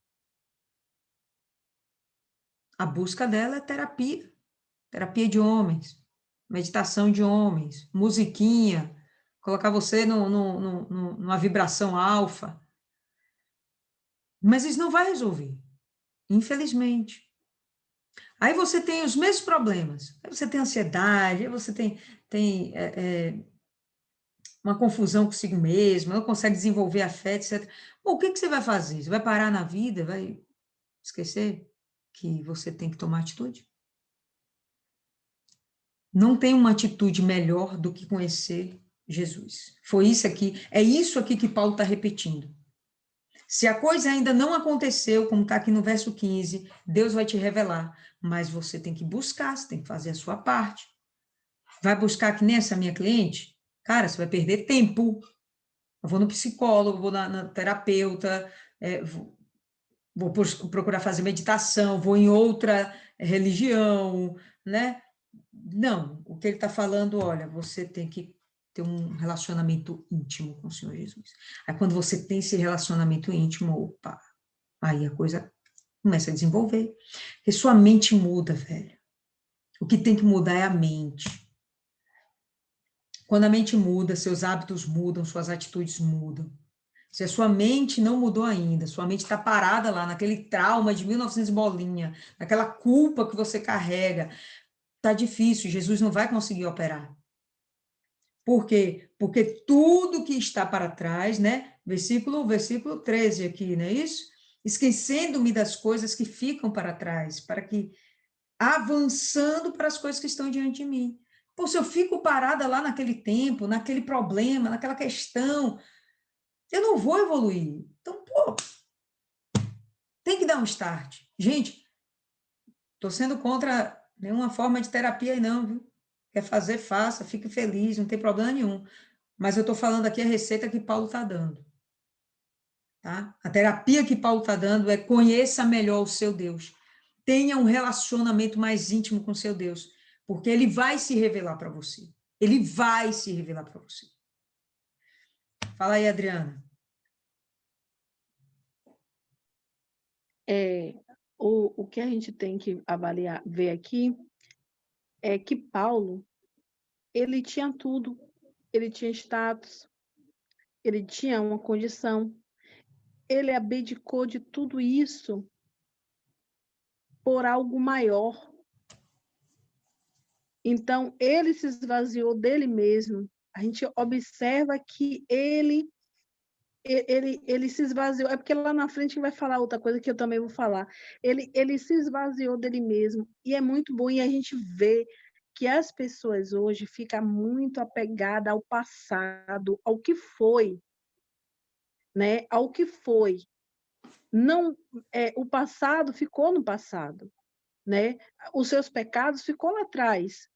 A busca dela é terapia de homens, meditação de homens, musiquinha, colocar você numa vibração alfa. Mas isso não vai resolver, infelizmente. Aí você tem os mesmos problemas. Aí você tem ansiedade, aí você tem uma confusão consigo mesmo, não consegue desenvolver afeto, etc. Bom, o que você vai fazer? Você vai parar na vida? Vai esquecer que você tem que tomar atitude? Não tem uma atitude melhor do que conhecer Jesus. É isso aqui que Paulo está repetindo. Se a coisa ainda não aconteceu, como está aqui no verso 15, Deus vai te revelar, mas você tem que buscar, você tem que fazer a sua parte. Vai buscar que nem essa minha cliente? Cara, você vai perder tempo. Eu vou no psicólogo, vou na terapeuta, vou procurar fazer meditação, vou em outra religião, né? Não, o que ele está falando, olha, você tem que ter um relacionamento íntimo com o Senhor Jesus. Aí quando você tem esse relacionamento íntimo, opa, aí a coisa começa a desenvolver. Porque sua mente muda, velho. O que tem que mudar é a mente. Quando a mente muda, seus hábitos mudam, suas atitudes mudam. Se a sua mente não mudou ainda, sua mente está parada lá, naquele trauma de 1900 bolinha, naquela culpa que você carrega, tá difícil, Jesus não vai conseguir operar. Por quê? Porque tudo que está para trás, né? Versículo 13 aqui, não é isso? Esquecendo-me das coisas que ficam para trás, para que avançando para as coisas que estão diante de mim. Pô, se eu fico parada lá naquele tempo, naquele problema, naquela questão, eu não vou evoluir. Então, pô, tem que dar um start. Gente, estou sendo contra nenhuma forma de terapia aí não, viu? Quer fazer, faça, fique feliz, não tem problema nenhum. Mas eu estou falando aqui a receita que Paulo está dando. Tá? A terapia que Paulo está dando é conheça melhor o seu Deus. Tenha um relacionamento mais íntimo com o seu Deus, porque ele vai se revelar para você. Ele vai se revelar para você. Fala aí, Adriana. O que a gente tem que avaliar, ver aqui, é que Paulo, ele tinha tudo. Ele tinha status, ele tinha uma condição. Ele abdicou de tudo isso por algo maior. Então, ele se esvaziou dele mesmo. A gente observa que ele se esvaziou. É porque lá na frente vai falar outra coisa que eu também vou falar. Ele se esvaziou dele mesmo. E é muito bom. E a gente vê que as pessoas hoje ficam muito apegadas ao passado, ao que foi, né? Ao que foi. Não, o passado ficou no passado, né? Os seus pecados ficou lá atrás.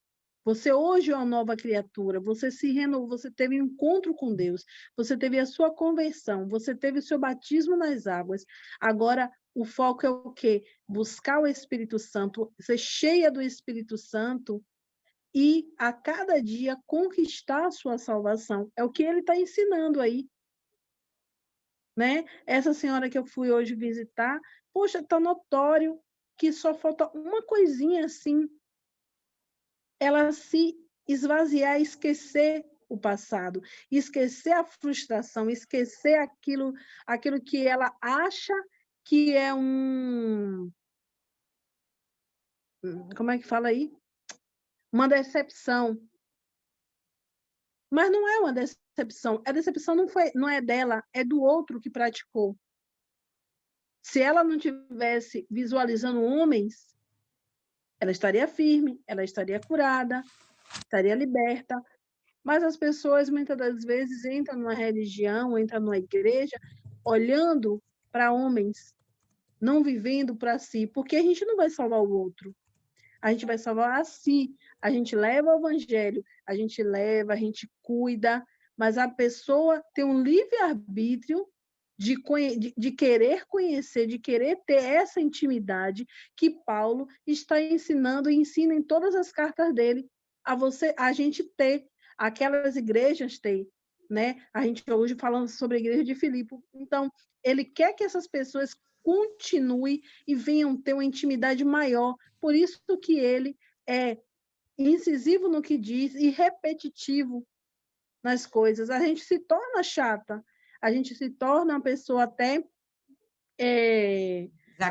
Você hoje é uma nova criatura, você se renovou, você teve um encontro com Deus, você teve a sua conversão, você teve o seu batismo nas águas. Agora, o foco é o quê? Buscar o Espírito Santo, ser cheia do Espírito Santo e, a cada dia, conquistar a sua salvação. É o que ele está ensinando aí. Né? Essa senhora que eu fui hoje visitar, poxa, está notório que só falta uma coisinha assim, ela se esvaziar, esquecer o passado, esquecer a frustração, esquecer aquilo que ela acha que é como é que fala aí? Uma decepção. Mas não é uma decepção. A decepção não é dela, é do outro que praticou. Se ela não tivesse visualizando homens, ela estaria firme, ela estaria curada, estaria liberta. Mas as pessoas, muitas das vezes, entram numa religião, entram numa igreja, olhando para homens, não vivendo para si, porque a gente não vai salvar o outro. A gente vai salvar a si. A gente leva o evangelho, a gente leva, a gente cuida, mas a pessoa tem um livre-arbítrio de querer conhecer, de querer ter essa intimidade que Paulo está ensinando e ensina em todas as cartas dele a gente ter, aquelas igrejas ter, né? A gente hoje falando sobre a igreja de Filipe. Então, ele quer que essas pessoas continuem e venham ter uma intimidade maior. Por isso que ele é incisivo no que diz e repetitivo nas coisas. A gente se torna chata, a gente se torna uma pessoa até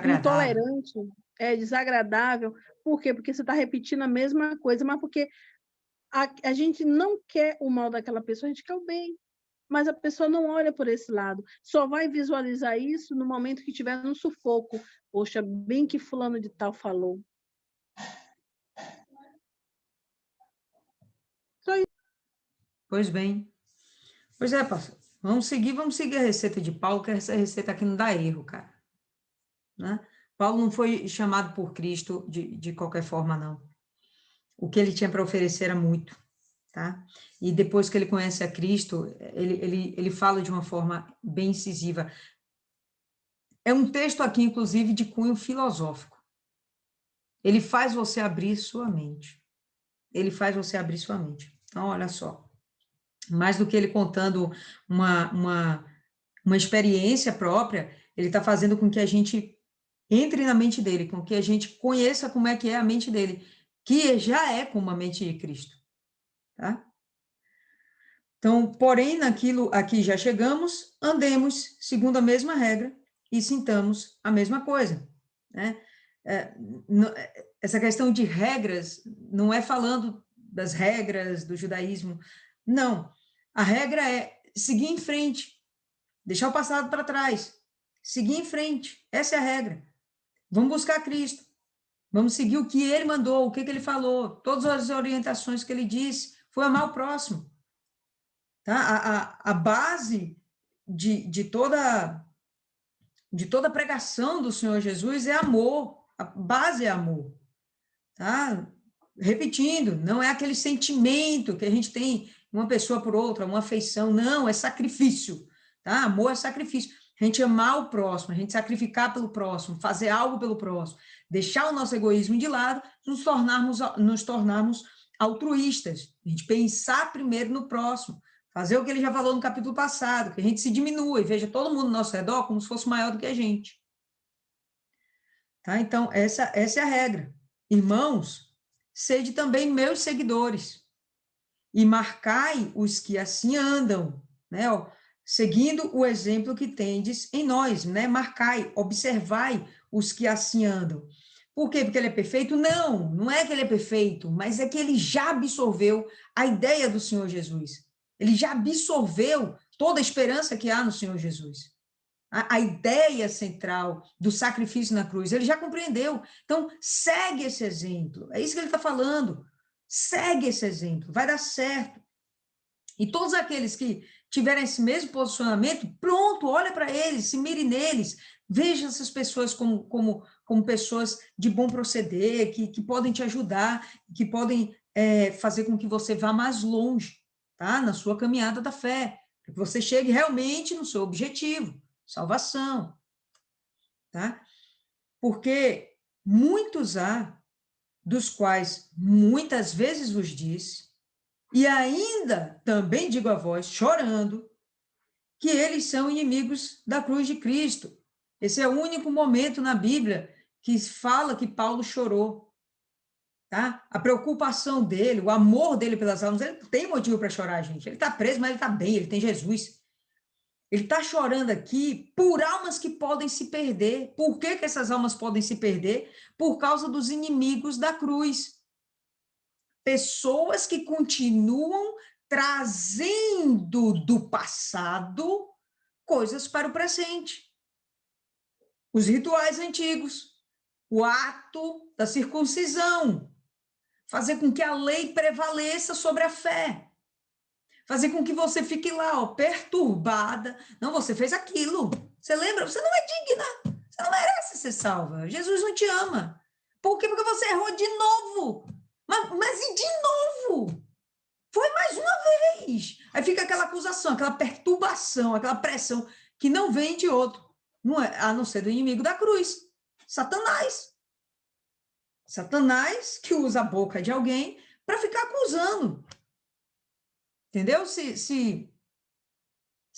intolerante, desagradável. Por quê? Porque você está repetindo a mesma coisa, mas porque a gente não quer o mal daquela pessoa, a gente quer o bem. Mas a pessoa não olha por esse lado. Só vai visualizar isso no momento que tiver no sufoco. Poxa, bem que fulano de tal falou. Só isso. Pois bem. Pois é, pastor. Vamos seguir a receita de Paulo, que essa receita aqui não dá erro, cara. Né? Paulo não foi chamado por Cristo de qualquer forma, não. O que ele tinha para oferecer era muito, tá? E depois que ele conhece a Cristo, ele fala de uma forma bem incisiva. É um texto aqui, inclusive, de cunho filosófico. Ele faz você abrir sua mente. Ele faz você abrir sua mente. Então, olha só. Mais do que ele contando uma experiência própria, ele está fazendo com que a gente entre na mente dele, com que a gente conheça como é que é a mente dele, que já é como a mente de Cristo. Tá? Então, porém, naquilo aqui já chegamos, andemos segundo a mesma regra e sintamos a mesma coisa. Né? Essa questão de regras não é falando das regras do judaísmo, não. A regra é seguir em frente, deixar o passado para trás, seguir em frente. Essa é a regra. Vamos buscar Cristo. Vamos seguir o que ele mandou, o que ele falou, todas as orientações que ele disse. Foi amar o próximo. Tá? A base de toda pregação do Senhor Jesus é amor. A base é amor. Tá? Repetindo, não é aquele sentimento que a gente tem uma pessoa por outra, uma afeição. Não, é sacrifício. Tá? Amor é sacrifício. A gente amar o próximo, a gente sacrificar pelo próximo, fazer algo pelo próximo, deixar o nosso egoísmo de lado, nos tornarmos altruístas. A gente pensar primeiro no próximo, fazer o que ele já falou no capítulo passado, que a gente se diminua e veja todo mundo ao nosso redor como se fosse maior do que a gente. Tá? Então, essa é a regra. Irmãos, sede também meus seguidores, e marcai os que assim andam, né? Ó, seguindo o exemplo que tendes em nós, né? Marcai, observai os que assim andam. Por quê? Porque ele é perfeito? Não, não é que ele é perfeito, mas é que ele já absorveu a ideia do Senhor Jesus. Ele já absorveu toda a esperança que há no Senhor Jesus. A ideia central do sacrifício na cruz, ele já compreendeu. Então, segue esse exemplo. É isso que ele está falando. Segue esse exemplo, vai dar certo. E todos aqueles que tiverem esse mesmo posicionamento, pronto, olha para eles, se mire neles, veja essas pessoas como pessoas de bom proceder, que podem te ajudar, que podem fazer com que você vá mais longe, tá? Na sua caminhada da fé, para que você chegue realmente no seu objetivo, salvação, tá? Porque muitos há, dos quais muitas vezes vos disse, e ainda também digo a vós, chorando, que eles são inimigos da cruz de Cristo. Esse é o único momento na Bíblia que fala que Paulo chorou. Tá? A preocupação dele, o amor dele pelas almas, ele tem motivo para chorar, gente. Ele está preso, mas ele está bem, ele tem Jesus. Ele está chorando aqui por almas que podem se perder. Por que essas almas podem se perder? Por causa dos inimigos da cruz. Pessoas que continuam trazendo do passado coisas para o presente. Os rituais antigos, o ato da circuncisão, fazer com que a lei prevaleça sobre a fé. Fazer com que você fique lá, ó, perturbada. Não, você fez aquilo. Você lembra? Você não é digna. Você não merece ser salva. Jesus não te ama. Por quê? Porque você errou de novo. Mas e de novo? Foi mais uma vez. Aí fica aquela acusação, aquela perturbação, aquela pressão que não vem de outro. Não é, a não ser do inimigo da cruz. Satanás. Satanás que usa a boca de alguém para ficar acusando. Entendeu? Se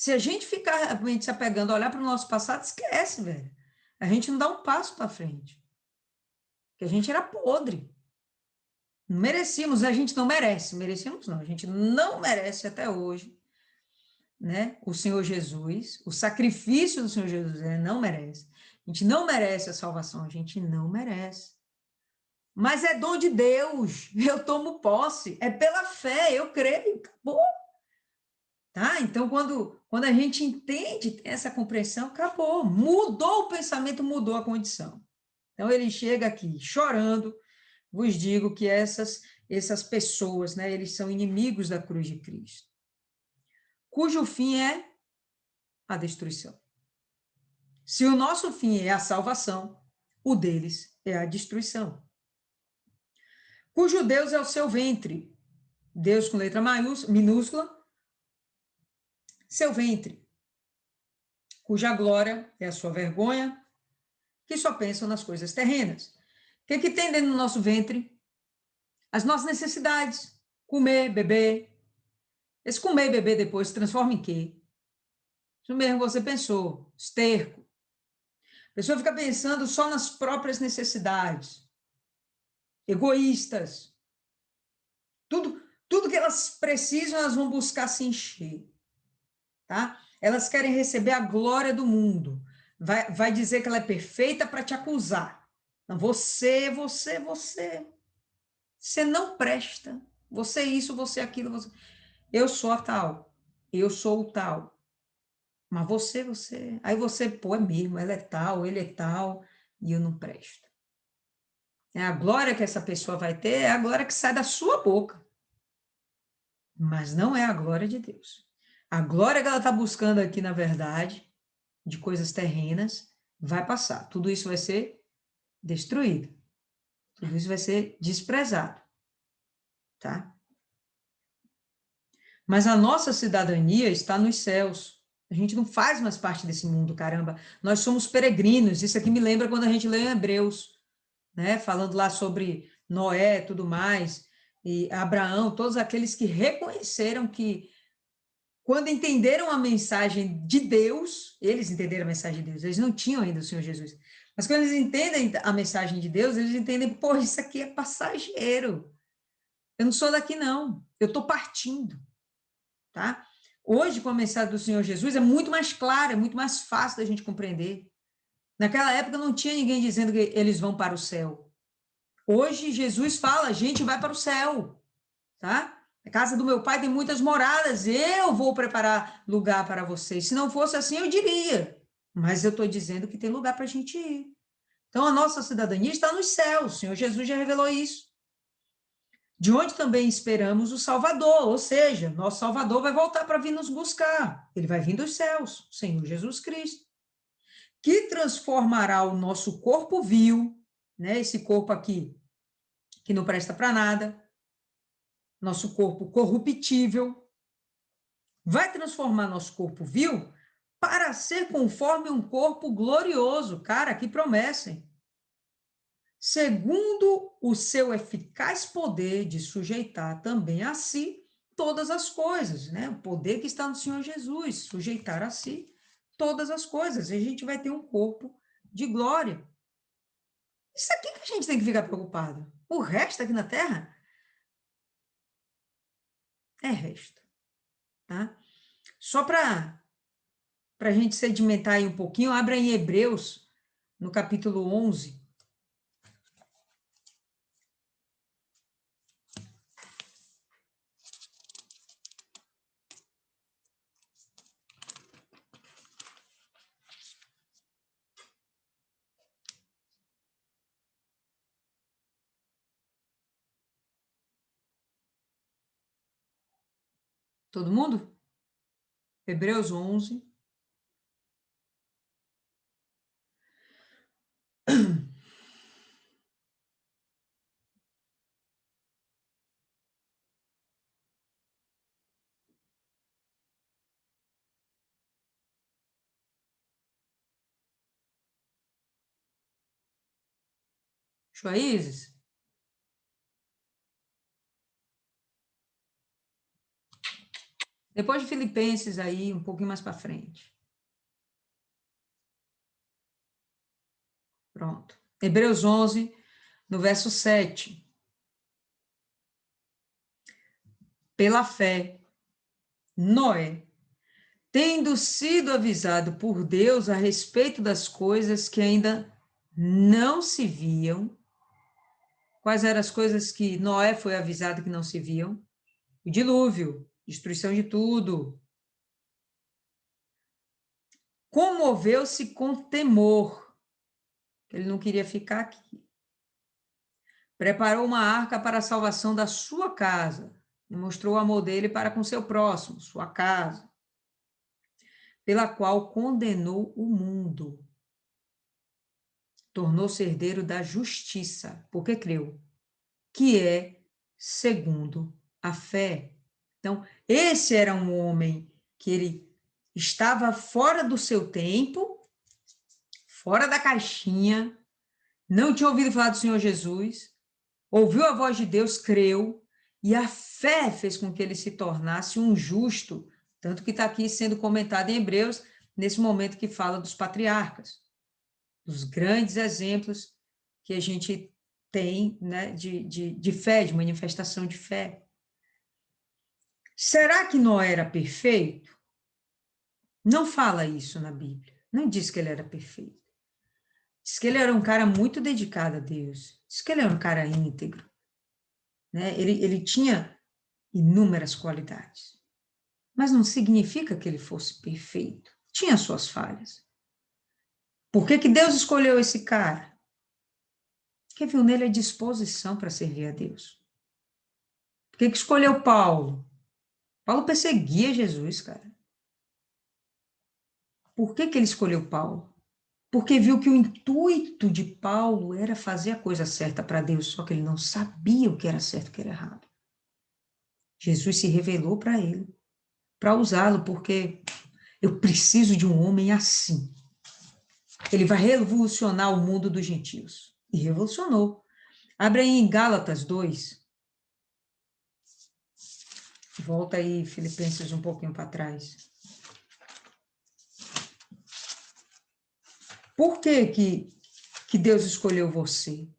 a gente ficar realmente se apegando, olhar para o nosso passado, esquece, velho. A gente não dá um passo para frente. Porque a gente era podre. Não merecíamos, a gente não merece. Merecemos não, a gente não merece até hoje, né? O Senhor Jesus, o sacrifício do Senhor Jesus, ele não merece. A gente não merece a salvação, a gente não merece. Mas é dom de Deus, eu tomo posse, é pela fé, eu creio, acabou. Tá? Então, quando a gente entende essa compreensão, acabou, mudou o pensamento, mudou a condição. Então, ele chega aqui chorando, vos digo que essas pessoas, né, eles são inimigos da cruz de Cristo, cujo fim é a destruição. Se o nosso fim é a salvação, o deles é a destruição. Cujo Deus é o seu ventre, Deus com letra minúscula, seu ventre, cuja glória é a sua vergonha, que só pensam nas coisas terrenas. O que tem dentro do nosso ventre? As nossas necessidades. Comer, beber. Esse comer e beber depois se transforma em quê? Isso mesmo você pensou, esterco. A pessoa fica pensando só nas próprias necessidades. Egoístas. Tudo que elas precisam, elas vão buscar se encher. Tá? Elas querem receber a glória do mundo. Vai dizer que ela é perfeita para te acusar. Não, você não presta. Você isso, você aquilo. Eu sou a tal. Eu sou o tal. Mas você. Aí você, pô, é mesmo, ela é tal, ele é tal, e eu não presto. A glória que essa pessoa vai ter é a glória que sai da sua boca. Mas não é a glória de Deus. A glória que ela está buscando aqui, na verdade, de coisas terrenas, vai passar. Tudo isso vai ser destruído. Tudo isso vai ser desprezado. Tá? Mas a nossa cidadania está nos céus. A gente não faz mais parte desse mundo, caramba. Nós somos peregrinos. Isso aqui me lembra quando a gente lê em Hebreus, né? Falando lá sobre Noé e tudo mais, e Abraão, todos aqueles que reconheceram que, quando entenderam a mensagem de Deus, eles entenderam a mensagem de Deus, eles não tinham ainda o Senhor Jesus. Mas quando eles entendem a mensagem de Deus, eles entendem, pô, isso aqui é passageiro. Eu não sou daqui, não. Eu estou partindo. Tá? Hoje, com a mensagem do Senhor Jesus, é muito mais clara, é muito mais fácil da gente compreender. Naquela época não tinha ninguém dizendo que eles vão para o céu. Hoje, Jesus fala, a gente vai para o céu. Tá? A casa do meu pai tem muitas moradas, eu vou preparar lugar para vocês. Se não fosse assim, eu diria. Mas eu estou dizendo que tem lugar para a gente ir. Então, a nossa cidadania está nos céus. O Senhor Jesus já revelou isso. De onde também esperamos o Salvador, ou seja, nosso Salvador vai voltar para vir nos buscar. Ele vai vir dos céus, o Senhor Jesus Cristo, que transformará o nosso corpo vil, né, esse corpo aqui, que não presta para nada, nosso corpo corruptível, vai transformar nosso corpo vil para ser conforme um corpo glorioso. Cara, que promessa, hein? Segundo o seu eficaz poder de sujeitar também a si todas as coisas, né? O poder que está no Senhor Jesus, sujeitar a si todas as coisas. E a gente vai ter um corpo de glória. Isso aqui que a gente tem que ficar preocupado. O resto aqui na Terra é resto, tá? Só para a gente sedimentar aí um pouquinho, abra em Hebreus, no capítulo 11. Todo mundo? Hebreus 11. Joaízes? Depois de Filipenses aí, um pouquinho mais para frente. Pronto. Hebreus 11, no verso 7. Pela fé, Noé, tendo sido avisado por Deus a respeito das coisas que ainda não se viam. Quais eram as coisas que Noé foi avisado que não se viam? O dilúvio, destruição de tudo. Comoveu-se com temor. Ele não queria ficar aqui. Preparou uma arca para a salvação da sua casa. E mostrou o amor dele para com seu próximo, sua casa. Pela qual condenou o mundo. Tornou-se herdeiro da justiça, porque creu, que é segundo a fé. Então, esse era um homem que ele estava fora do seu tempo, fora da caixinha, não tinha ouvido falar do Senhor Jesus, ouviu a voz de Deus, creu, e a fé fez com que ele se tornasse um justo, tanto que está aqui sendo comentado em Hebreus, nesse momento que fala dos patriarcas, dos grandes exemplos que a gente tem, né, de fé, de manifestação de fé. Será que Noé era perfeito? Não fala isso na Bíblia. Não diz que ele era perfeito. Diz que ele era um cara muito dedicado a Deus. Diz que ele era um cara íntegro. Né? Ele tinha inúmeras qualidades. Mas não significa que ele fosse perfeito. Tinha suas falhas. Por que Deus escolheu esse cara? Porque viu nele a disposição para servir a Deus. Por que escolheu Paulo? Paulo perseguia Jesus, cara. Por que ele escolheu Paulo? Porque viu que o intuito de Paulo era fazer a coisa certa para Deus, só que ele não sabia o que era certo e o que era errado. Jesus se revelou para ele, para usá-lo, porque eu preciso de um homem assim. Ele vai revolucionar o mundo dos gentios. E revolucionou. Abre aí em Gálatas 2. Volta aí, Filipenses, um pouquinho para trás. Por que Deus escolheu você?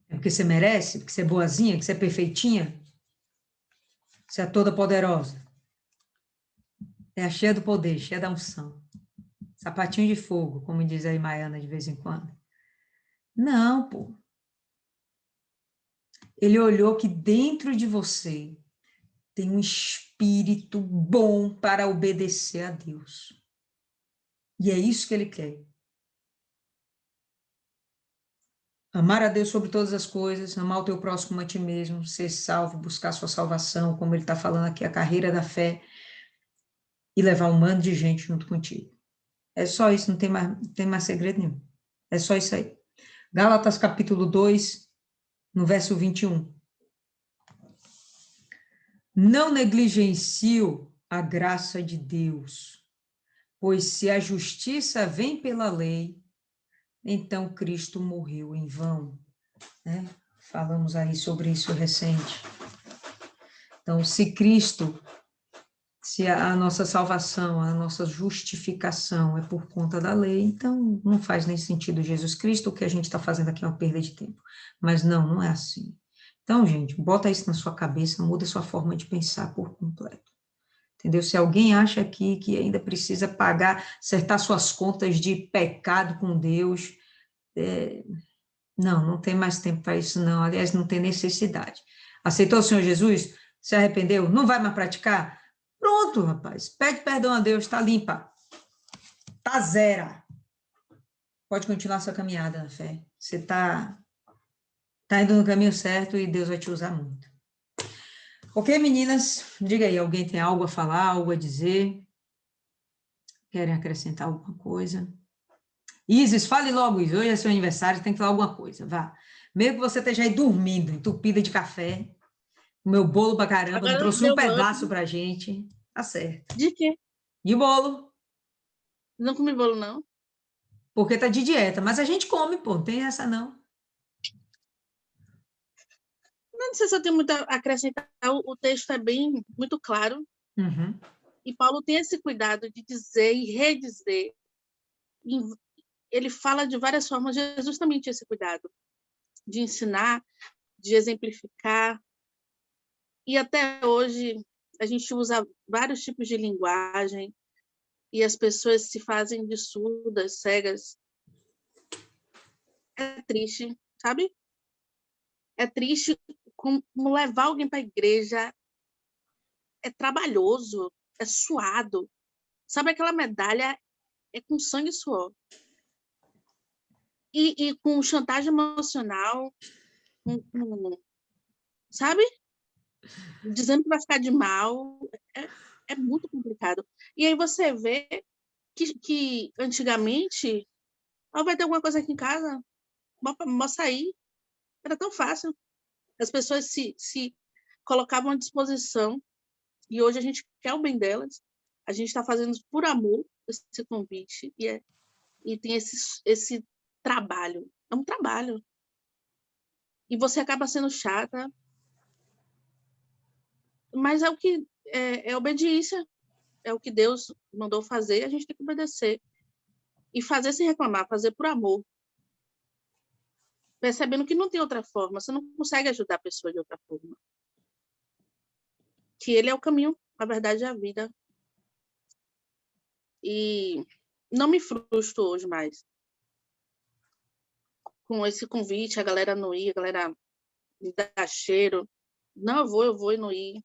É porque você merece? Porque você é boazinha? Que você é perfeitinha? Você é toda poderosa? É a cheia do poder, cheia da unção. Sapatinho de fogo, como diz aí Maiana de vez em quando. Não, pô. Ele olhou que dentro de você tem um espírito bom para obedecer a Deus. E é isso que ele quer. Amar a Deus sobre todas as coisas, amar o teu próximo como a ti mesmo, ser salvo, buscar a sua salvação, como ele está falando aqui, a carreira da fé, e levar um bando de gente junto contigo. É só isso, não tem mais segredo nenhum. É só isso aí. Gálatas capítulo 2, no verso 21. Não negligencio a graça de Deus, pois se a justiça vem pela lei, então Cristo morreu em vão. Né? Falamos aí sobre isso recente. Então, se a nossa salvação, a nossa justificação é por conta da lei, então não faz nem sentido Jesus Cristo, o que a gente está fazendo aqui é uma perda de tempo. Mas não é assim. Então, gente, bota isso na sua cabeça, muda sua forma de pensar por completo. Entendeu? Se alguém acha aqui que ainda precisa pagar, acertar suas contas de pecado com Deus, não tem mais tempo para isso, não. Aliás, não tem necessidade. Aceitou o Senhor Jesus? Se arrependeu? Não vai mais praticar? Pronto, rapaz. Pede perdão a Deus, está limpa. Está zero. Pode continuar sua caminhada na fé. Você está indo no caminho certo e Deus vai te usar muito. Ok, meninas? Diga aí, alguém tem algo a falar, algo a dizer? Querem acrescentar alguma coisa? Isis, fale logo, Isis. Hoje é seu aniversário, tem que falar alguma coisa, vá. Mesmo que você esteja aí dormindo, entupida de café, o meu bolo pra caramba, não Agora trouxe deu um pedaço banho. pra gente. Tá certo. De quê? De bolo, Não comi bolo, não. porque tá de dieta, mas a gente come, pô, não tem essa não. Não sei se eu tenho muito a acrescentar. O texto é bem, muito claro. Uhum. E Paulo tem esse cuidado de dizer e redizer. Ele fala de várias formas. Jesus também tinha esse cuidado de ensinar, de exemplificar. E até hoje a gente usa vários tipos de linguagem e as pessoas se fazem de surdas, cegas. É triste, sabe? É triste como levar alguém para a igreja é trabalhoso, é suado. Sabe, aquela medalha é com sangue e suor. E com chantagem emocional, sabe? Dizendo que vai ficar de mal. É muito complicado. E aí você vê que antigamente, vai ter alguma coisa aqui em casa, vou sair. Era tão fácil. As pessoas se colocavam à disposição e hoje a gente quer o bem delas, a gente está fazendo por amor esse convite, e tem esse trabalho. É um trabalho. E você acaba sendo chata, mas é o que é obediência, é o que Deus mandou fazer, e a gente tem que obedecer. E fazer sem reclamar, fazer por amor. Percebendo que não tem outra forma, você não consegue ajudar a pessoa de outra forma. Que ele é o caminho, a verdade é a vida. E não me frustro hoje mais com esse convite, a galera não ir, a galera me dá cheiro. Não, eu vou e não ir.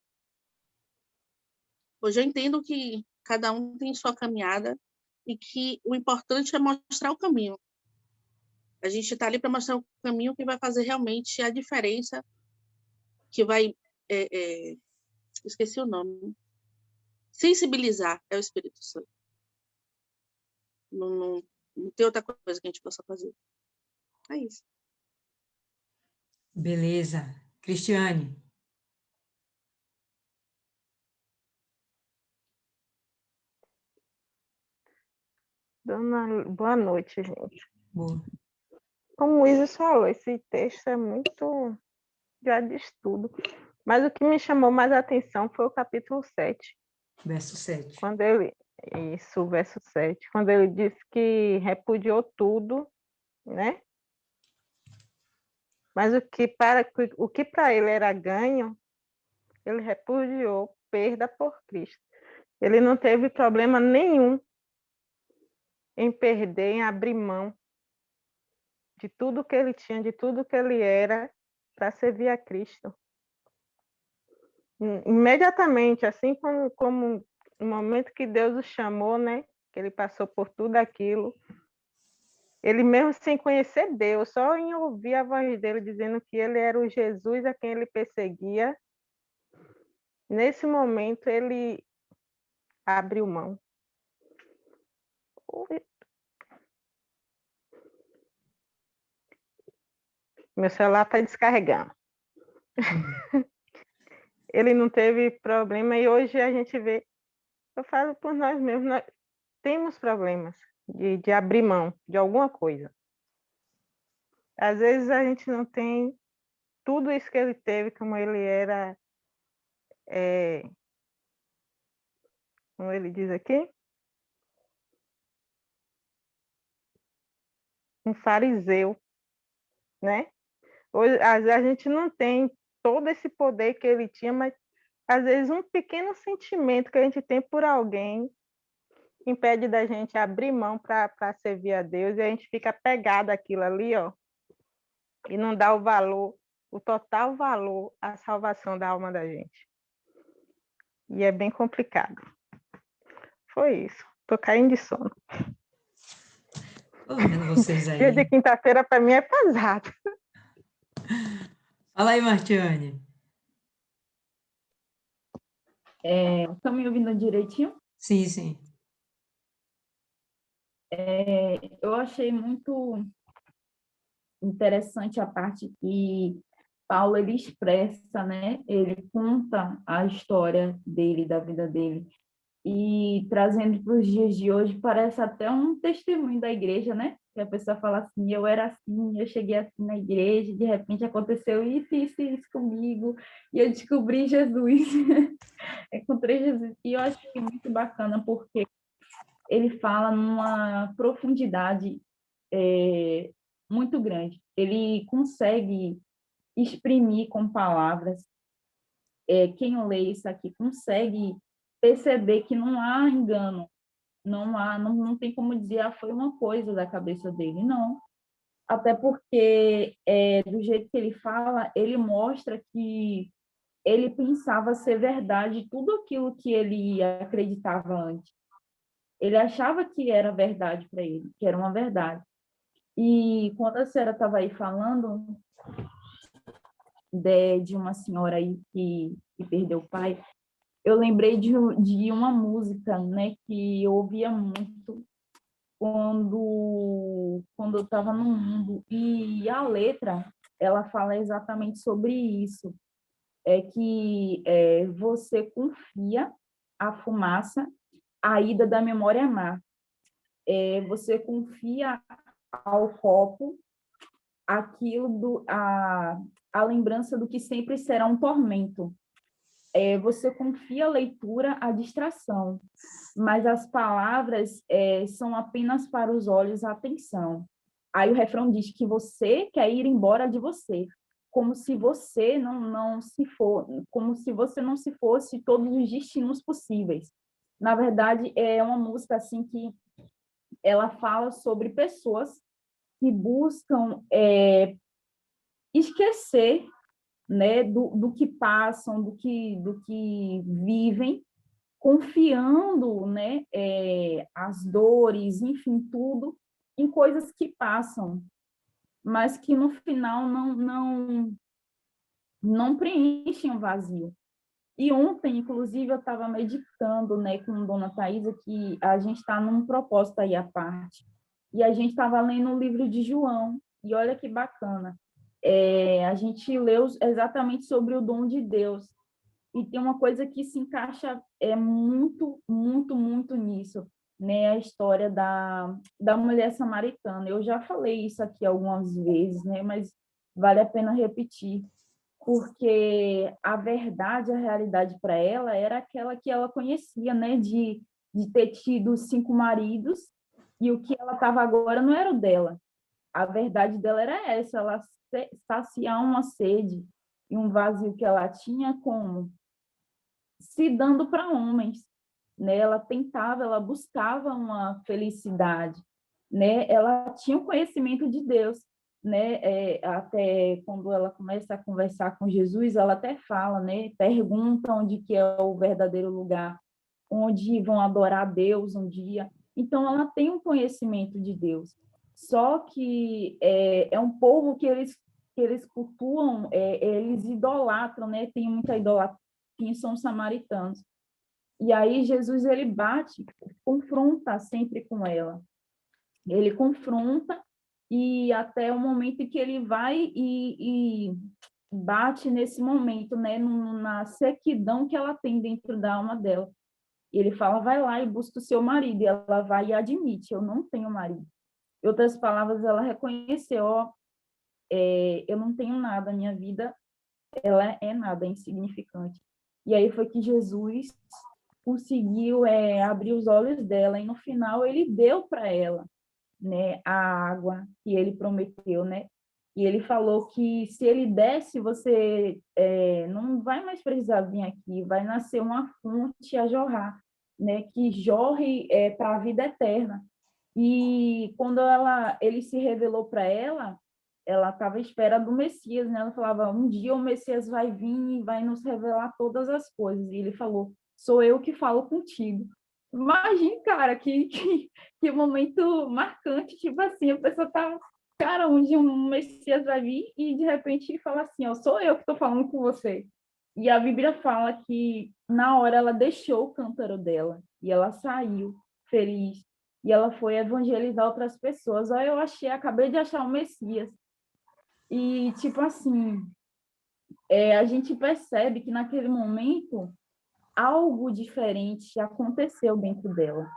Hoje eu entendo que cada um tem sua caminhada e que o importante é mostrar o caminho. A gente está ali para mostrar o caminho que vai fazer realmente a diferença, que vai... esqueci o nome. Sensibilizar é o Espírito Santo. Não tem outra coisa que a gente possa fazer. É isso. Beleza. Cristiane. Boa noite, gente. Boa. Como o Isis falou, esse texto é muito... já diz tudo. Mas o que me chamou mais a atenção foi o capítulo 7. Verso 7. Quando ele... Isso, o verso 7. Quando ele disse que repudiou tudo, né? Mas o que para ele era ganho, ele repudiou perda por Cristo. Ele não teve problema nenhum em perder, em abrir mão de tudo que ele tinha, de tudo que ele era, para servir a Cristo. Imediatamente, assim como no momento que Deus o chamou, né, que ele passou por tudo aquilo, ele mesmo sem conhecer Deus, só em ouvir a voz dele dizendo que ele era o Jesus a quem ele perseguia, nesse momento ele abriu mão. Meu celular está descarregando. Ele não teve problema, e hoje a gente vê, eu falo por nós mesmos, nós temos problemas de abrir mão de alguma coisa. Às vezes a gente não tem tudo isso que ele teve, como ele era, como ele diz aqui, um fariseu, né? Hoje, às vezes a gente não tem todo esse poder que ele tinha, mas às vezes um pequeno sentimento que a gente tem por alguém impede da gente abrir mão para servir a Deus, e a gente fica apegado àquilo ali, ó, e não dá o valor, o total valor à salvação da alma da gente. E é bem complicado. Foi isso. Tô caindo de sono. Tô vendo vocês aí. Dia de quinta-feira para mim é pesado. Fala aí, Martiane. Estão me ouvindo direitinho? Sim, sim. Eu achei muito interessante a parte que Paulo ele expressa, né? Ele conta a história dele, da vida dele, e trazendo para os dias de hoje, parece até um testemunho da igreja, né? Que a pessoa fala assim, eu era assim, eu cheguei assim na igreja, de repente aconteceu isso comigo, e eu descobri Jesus. Encontrei Jesus, e eu acho que é muito bacana, porque ele fala numa profundidade muito grande. Ele consegue exprimir com palavras. Quem lê isso aqui consegue perceber que não há engano, não tem como dizer, foi uma coisa da cabeça dele, não. Até porque, do jeito que ele fala, ele mostra que ele pensava ser verdade tudo aquilo que ele acreditava antes. Ele achava que era verdade para ele, que era uma verdade. E quando a senhora estava aí falando de uma senhora aí que perdeu o pai, eu lembrei de uma música, né, que eu ouvia muito quando eu estava no mundo. E a letra, ela fala exatamente sobre isso. é que você confia a fumaça, a ida da memória má. Você confia ao copo a lembrança do que sempre será um tormento. Você confia a leitura à distração, mas as palavras são apenas para os olhos a atenção. Aí o refrão diz que você quer ir embora de você, como se você não se for, como se você não se fosse todos os destinos possíveis. Na verdade, é uma música assim que ela fala sobre pessoas que buscam esquecer, né, do que passam, do que vivem, confiando, né, as dores, enfim, tudo, em coisas que passam, mas que no final não preenchem o vazio. E ontem, inclusive, eu estava meditando, né, com Dona Thaisa, que a gente está num propósito aí à parte, e a gente estava lendo o livro de João, e olha que bacana, a gente leu exatamente sobre o dom de Deus, e tem uma coisa que se encaixa muito, muito, muito nisso, né? A história da mulher samaritana. Eu já falei isso aqui algumas vezes, né? Mas vale a pena repetir, porque a verdade, a realidade para ela era aquela que ela conhecia, né? De ter tido 5 maridos, e o que ela estava agora não era o dela. A verdade dela era essa, ela saciar uma sede e um vazio que ela tinha como se dando para homens, né? Ela tentava, ela buscava uma felicidade, né? Ela tinha um conhecimento de Deus, né? Até quando ela começa a conversar com Jesus, ela até fala, né? Pergunta onde que é o verdadeiro lugar, onde vão adorar a Deus um dia. Então, ela tem um conhecimento de Deus. Só que é um povo que eles cultuam, eles idolatram, né? Tem muita idolatria, são os samaritanos. E aí Jesus, ele bate, confronta sempre com ela. Ele confronta e até o momento em que ele vai e bate nesse momento, né? Na sequidão que ela tem dentro da alma dela. E ele fala, vai lá e busca o seu marido. E ela vai e admite, eu não tenho marido. Em outras palavras, ela reconheceu, eu não tenho nada, a minha vida ela é nada, é insignificante. E aí foi que Jesus conseguiu abrir os olhos dela, e no final ele deu para ela, né, a água que ele prometeu, né? E ele falou que se ele desse, você não vai mais precisar vir aqui, vai nascer uma fonte a jorrar, né? Que jorre para a vida eterna. E quando ele se revelou para ela estava à espera do Messias, né? Ela falava, um dia o Messias vai vir e vai nos revelar todas as coisas. E ele falou, sou eu que falo contigo. Imagina, cara, que momento marcante, tipo assim, a pessoa tá, cara, um dia um Messias vai vir e de repente fala assim, ó, sou eu que estou falando com você. E a Bíblia fala que na hora ela deixou o cântaro dela e ela saiu feliz e ela foi evangelizar outras pessoas. Aí eu acabei de achar o Messias. E, tipo assim, a gente percebe que naquele momento algo diferente aconteceu dentro dela.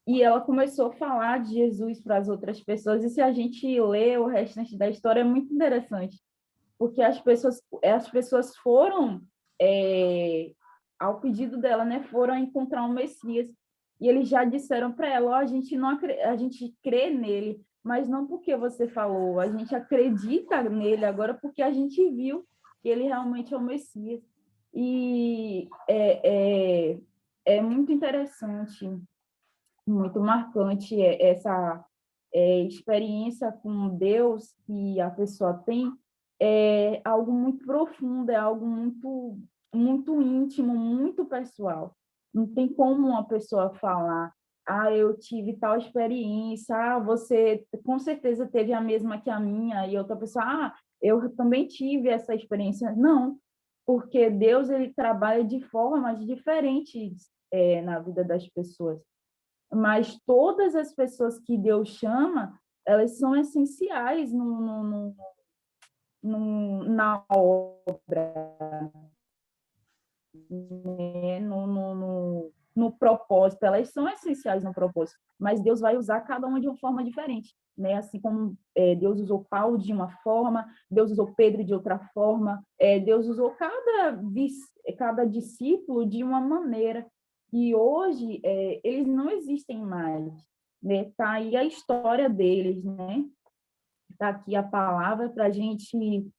E ela começou a falar de Jesus para as outras pessoas. E se a gente lê o restante da história, é muito interessante, porque as pessoas foram, ao pedido dela, né, foram encontrar um Messias. E eles já disseram para ela, a gente crê nele, mas não porque você falou, a gente acredita nele agora porque a gente viu que ele realmente é o Messias. E é muito interessante, muito marcante essa experiência com Deus que a pessoa tem, é algo muito profundo, é algo muito, muito íntimo, muito pessoal. Não tem como uma pessoa falar, eu tive tal experiência, você com certeza teve a mesma que a minha, e outra pessoa, eu também tive essa experiência. Não, porque Deus ele trabalha de formas diferentes na vida das pessoas. Mas todas as pessoas que Deus chama, elas são essenciais na obra, né? No propósito, elas são essenciais no propósito, mas Deus vai usar cada uma de uma forma diferente, né? Assim como Deus usou Paulo de uma forma, Deus usou Pedro de outra forma, Deus usou cada discípulo de uma maneira, e hoje eles não existem mais, né? Tá aí a história deles, né? Tá aqui a palavra para a gente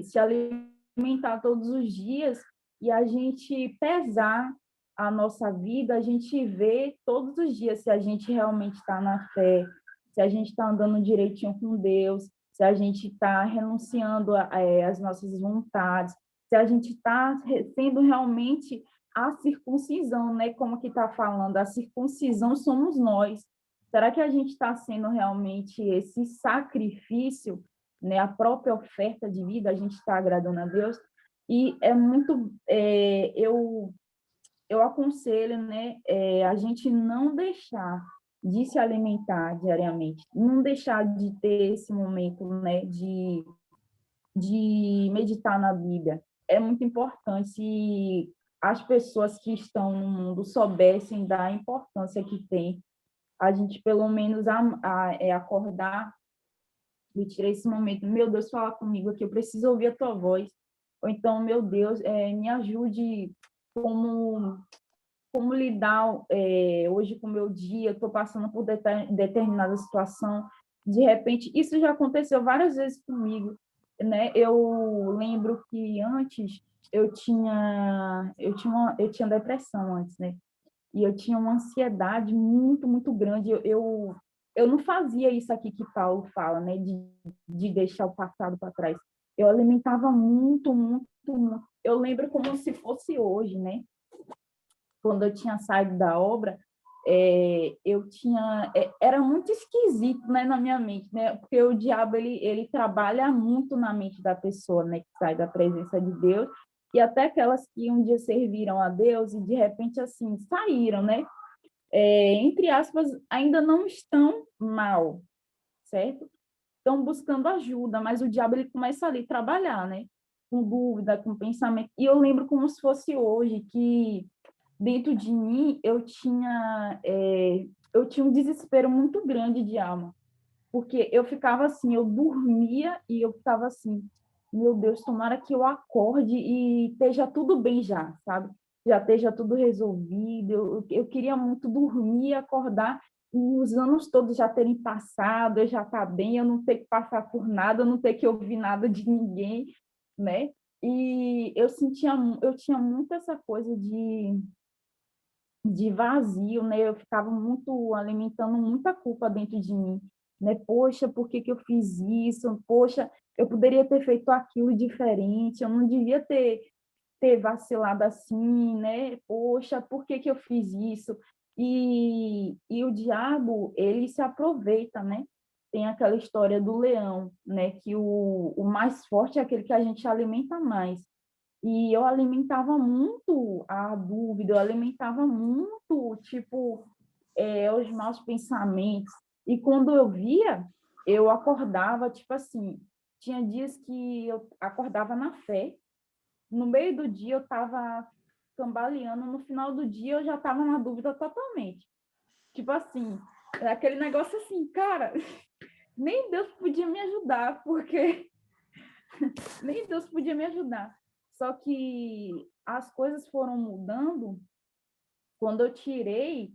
se alimentar todos os dias e a gente pesar a nossa vida, a gente vê todos os dias se a gente realmente está na fé, se a gente está andando direitinho com Deus, se a gente está renunciando às nossas vontades, se a gente está sendo realmente a circuncisão, né? Como que está falando, a circuncisão somos nós. Será que a gente está sendo realmente esse sacrifício, né? A própria oferta de vida, a gente está agradando a Deus? E é muito, eu aconselho, né, a gente não deixar de se alimentar diariamente, não deixar de ter esse momento, né, de meditar na Bíblia. É muito importante. Se as pessoas que estão no mundo soubessem da importância que tem, a gente pelo menos acordar e tirar esse momento, meu Deus, fala comigo aqui, eu preciso ouvir a tua voz. Ou então, meu Deus, me ajude como lidar hoje com o meu dia, estou passando por determinada situação. De repente, isso já aconteceu várias vezes comigo, né? Eu lembro que antes eu tinha depressão antes, né? E eu tinha uma ansiedade muito, muito grande. Eu não fazia isso aqui que Paulo fala, né? De deixar o passado para trás. Eu alimentava muito, muito, muito. Eu lembro como se fosse hoje, né? Quando eu tinha saído da obra, era muito esquisito, né, na minha mente, né? Porque o diabo ele trabalha muito na mente da pessoa, né, que sai da presença de Deus, e até aquelas que um dia serviram a Deus e de repente assim saíram, né? Entre aspas, ainda não estão mal, certo? Estão buscando ajuda, mas o diabo ele começa ali a trabalhar, né? Com dúvida, com pensamento. E eu lembro como se fosse hoje que dentro de mim eu tinha um desespero muito grande de alma, porque eu ficava assim, eu dormia e eu ficava assim, meu Deus, tomara que eu acorde e esteja tudo bem já, sabe? Já esteja tudo resolvido. Eu queria muito dormir e acordar e os anos todos já terem passado, eu já estar bem, eu não ter que passar por nada, eu não ter que ouvir nada de ninguém, né? E eu tinha muito essa coisa de vazio, né? Eu ficava muito alimentando muita culpa dentro de mim, né? Poxa, por que que eu fiz isso? Poxa, eu poderia ter feito aquilo diferente, eu não devia ter vacilado assim, né? Poxa, por que que eu fiz isso? E o diabo, ele se aproveita, né? Tem aquela história do leão, né? Que o mais forte é aquele que a gente alimenta mais. E eu alimentava muito a dúvida, eu alimentava muito, tipo, os maus pensamentos. E quando eu via, eu acordava, tipo assim, tinha dias que eu acordava na fé, no meio do dia eu estava cambaleando, no final do dia eu já estava na dúvida totalmente. Tipo assim, aquele negócio assim, cara, nem Deus podia me ajudar, porque nem Deus podia me ajudar. Só que as coisas foram mudando quando eu tirei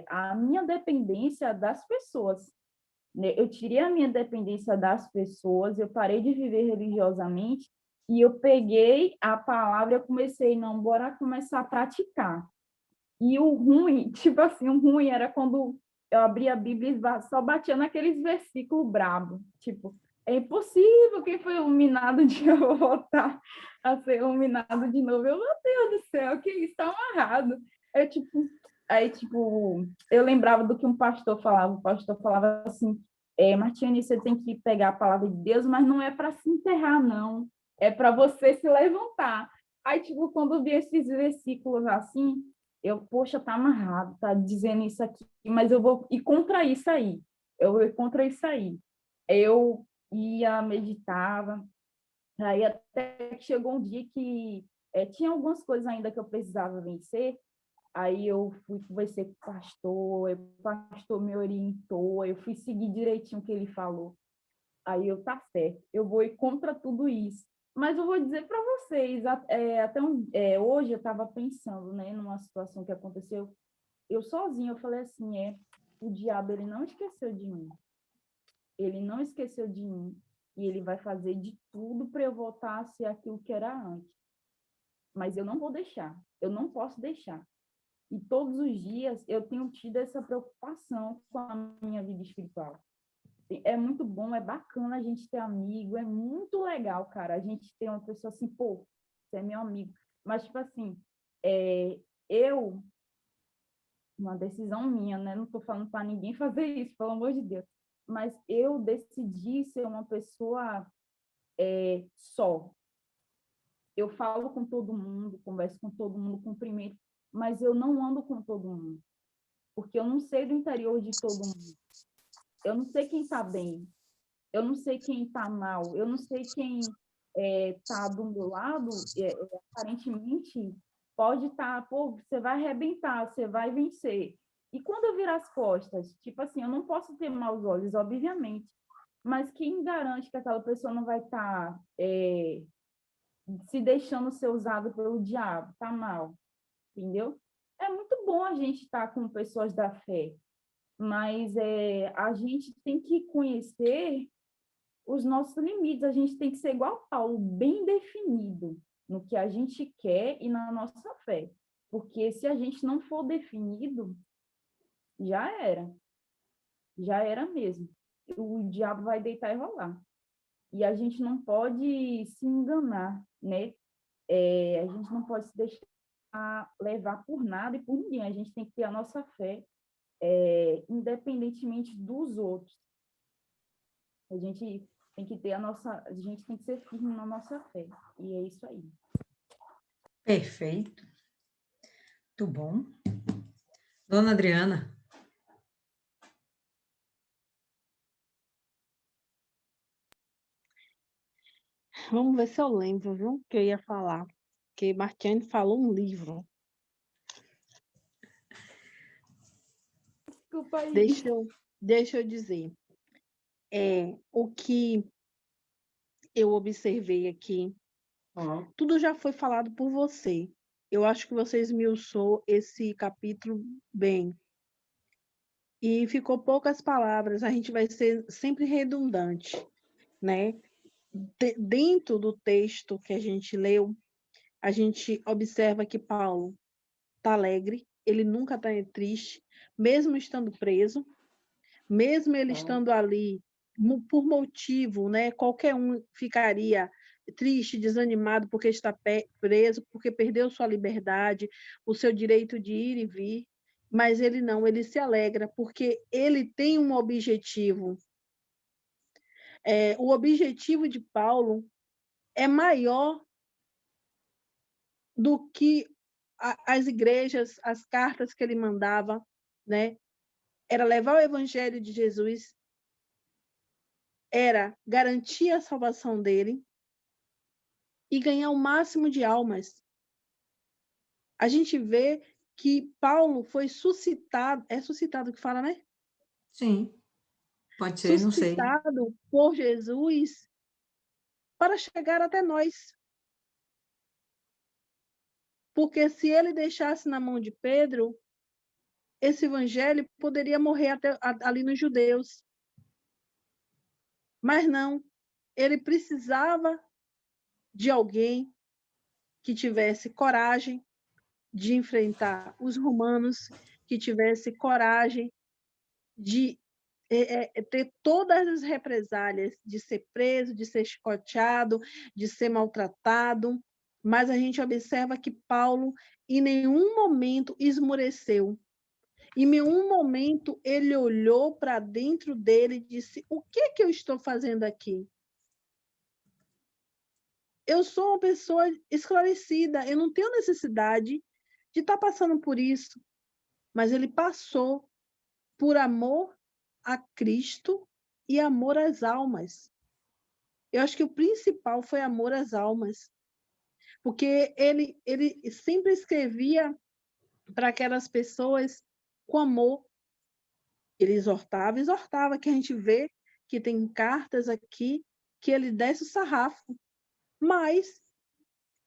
a minha dependência das pessoas, né? Eu tirei a minha dependência das pessoas, eu parei de viver religiosamente e eu peguei a palavra e comecei, não, bora começar a praticar. E o ruim, tipo assim, o ruim era quando eu abria a Bíblia e só batia naqueles versículos brabo, tipo, é impossível quem foi iluminado de eu voltar a ser iluminado de novo. Eu, meu Deus do céu, que isso está amarrado. Tipo, eu lembrava do que um pastor falava. O pastor falava assim, Martiane, você tem que pegar a palavra de Deus, mas não é para se enterrar, não. É para você se levantar. Aí, tipo, quando eu vi esses versículos assim, poxa, tá amarrado, tá dizendo isso aqui, mas eu vou ir contra isso aí. Eu vou ir contra isso aí. Eu ia, meditava. Aí até que chegou um dia que tinha algumas coisas ainda que eu precisava vencer. Aí eu fui conversar com o pastor me orientou, eu fui seguir direitinho o que ele falou. Aí eu, tá certo, eu vou ir contra tudo isso. Mas eu vou dizer para vocês, hoje eu estava pensando, né, numa situação que aconteceu, eu sozinha, eu falei assim, o diabo, ele não esqueceu de mim. Ele não esqueceu de mim. E ele vai fazer de tudo para eu voltar a ser aquilo que era antes. Mas eu não vou deixar, eu não posso deixar. E todos os dias eu tenho tido essa preocupação com a minha vida espiritual. É muito bom, é bacana a gente ter amigo, é muito legal, cara. A gente ter uma pessoa assim, pô, você é meu amigo. Mas, tipo assim, eu, uma decisão minha, né? Não estou falando para ninguém fazer isso, pelo amor de Deus. Mas eu decidi ser uma pessoa só. Eu falo com todo mundo, converso com todo mundo, cumprimento, mas eu não ando com todo mundo. Porque eu não sei do interior de todo mundo. Eu não sei quem está bem, eu não sei quem está mal, eu não sei quem está do meu lado, aparentemente pode estar, pô, você vai arrebentar, você vai vencer. E quando eu virar as costas, tipo assim, eu não posso ter maus olhos, obviamente, mas quem garante que aquela pessoa não vai estar se deixando ser usado pelo diabo, tá mal, entendeu? É muito bom a gente estar com pessoas da fé, mas a gente tem que conhecer os nossos limites, a gente tem que ser igual Paulo, bem definido no que a gente quer e na nossa fé, porque se a gente não for definido, já era mesmo. O diabo vai deitar e rolar. E a gente não pode se enganar, né? A gente não pode se deixar levar por nada e por ninguém. A gente tem que ter a nossa fé, independentemente dos outros. A gente tem que ter a gente tem que ser firme na nossa fé. E é isso aí. Perfeito. Muito bom. Dona Adriana. Vamos ver se eu lembro, viu? O que eu ia falar. Porque Martiane falou um livro. Desculpa aí. Deixa eu dizer. O que eu observei aqui, tudo já foi falado por você. Eu acho que você esmiuçou esse capítulo bem. E ficou poucas palavras, a gente vai ser sempre redundante, né? Dentro do texto que a gente leu, a gente observa que Paulo está alegre, ele nunca está triste, mesmo estando preso, mesmo ele estando ali por motivo, né? Qualquer um ficaria triste, desanimado porque está preso, porque perdeu sua liberdade, o seu direito de ir e vir, mas ele não, ele se alegra porque ele tem um objetivo. O objetivo de Paulo é maior do que as igrejas, as cartas que ele mandava, né? Era levar o evangelho de Jesus, era garantir a salvação dele e ganhar o máximo de almas. A gente vê que Paulo foi suscitado, é suscitado que fala, né? Sim, pode ser, não sei. Suscitado por Jesus para chegar até nós. Porque se ele deixasse na mão de Pedro, esse evangelho poderia morrer até ali nos judeus. Mas não, ele precisava de alguém que tivesse coragem de enfrentar os romanos, que tivesse coragem de ter todas as represálias, de ser preso, de ser chicoteado, de ser maltratado, mas a gente observa que Paulo em nenhum momento esmoreceu. Em nenhum momento ele olhou para dentro dele e disse: o que eu estou fazendo aqui? Eu sou uma pessoa esclarecida, eu não tenho necessidade de estar passando por isso. Mas ele passou por amor a Cristo e amor às almas. Eu acho que o principal foi amor às almas, porque ele sempre escrevia para aquelas pessoas com amor. Ele exortava, que a gente vê que tem cartas aqui que ele desce o sarrafo, mas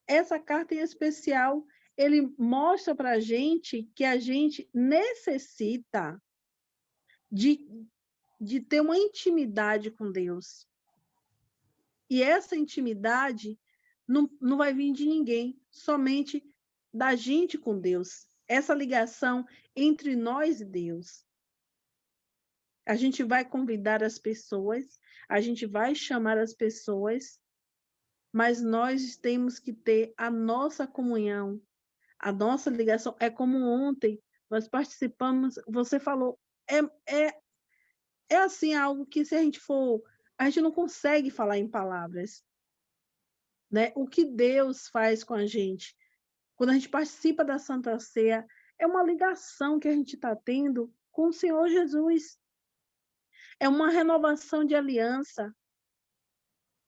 essa carta em especial, ele mostra para a gente que a gente necessita de ter uma intimidade com Deus. E essa intimidade não vai vir de ninguém, somente da gente com Deus. Essa ligação entre nós e Deus. A gente vai convidar as pessoas, a gente vai chamar as pessoas, mas nós temos que ter a nossa comunhão, a nossa ligação. É como ontem, nós participamos, você falou, é assim, algo que se a gente for, a gente não consegue falar em palavras, né? O que Deus faz com a gente, quando a gente participa da Santa Ceia, é uma ligação que a gente está tendo com o Senhor Jesus. É uma renovação de aliança,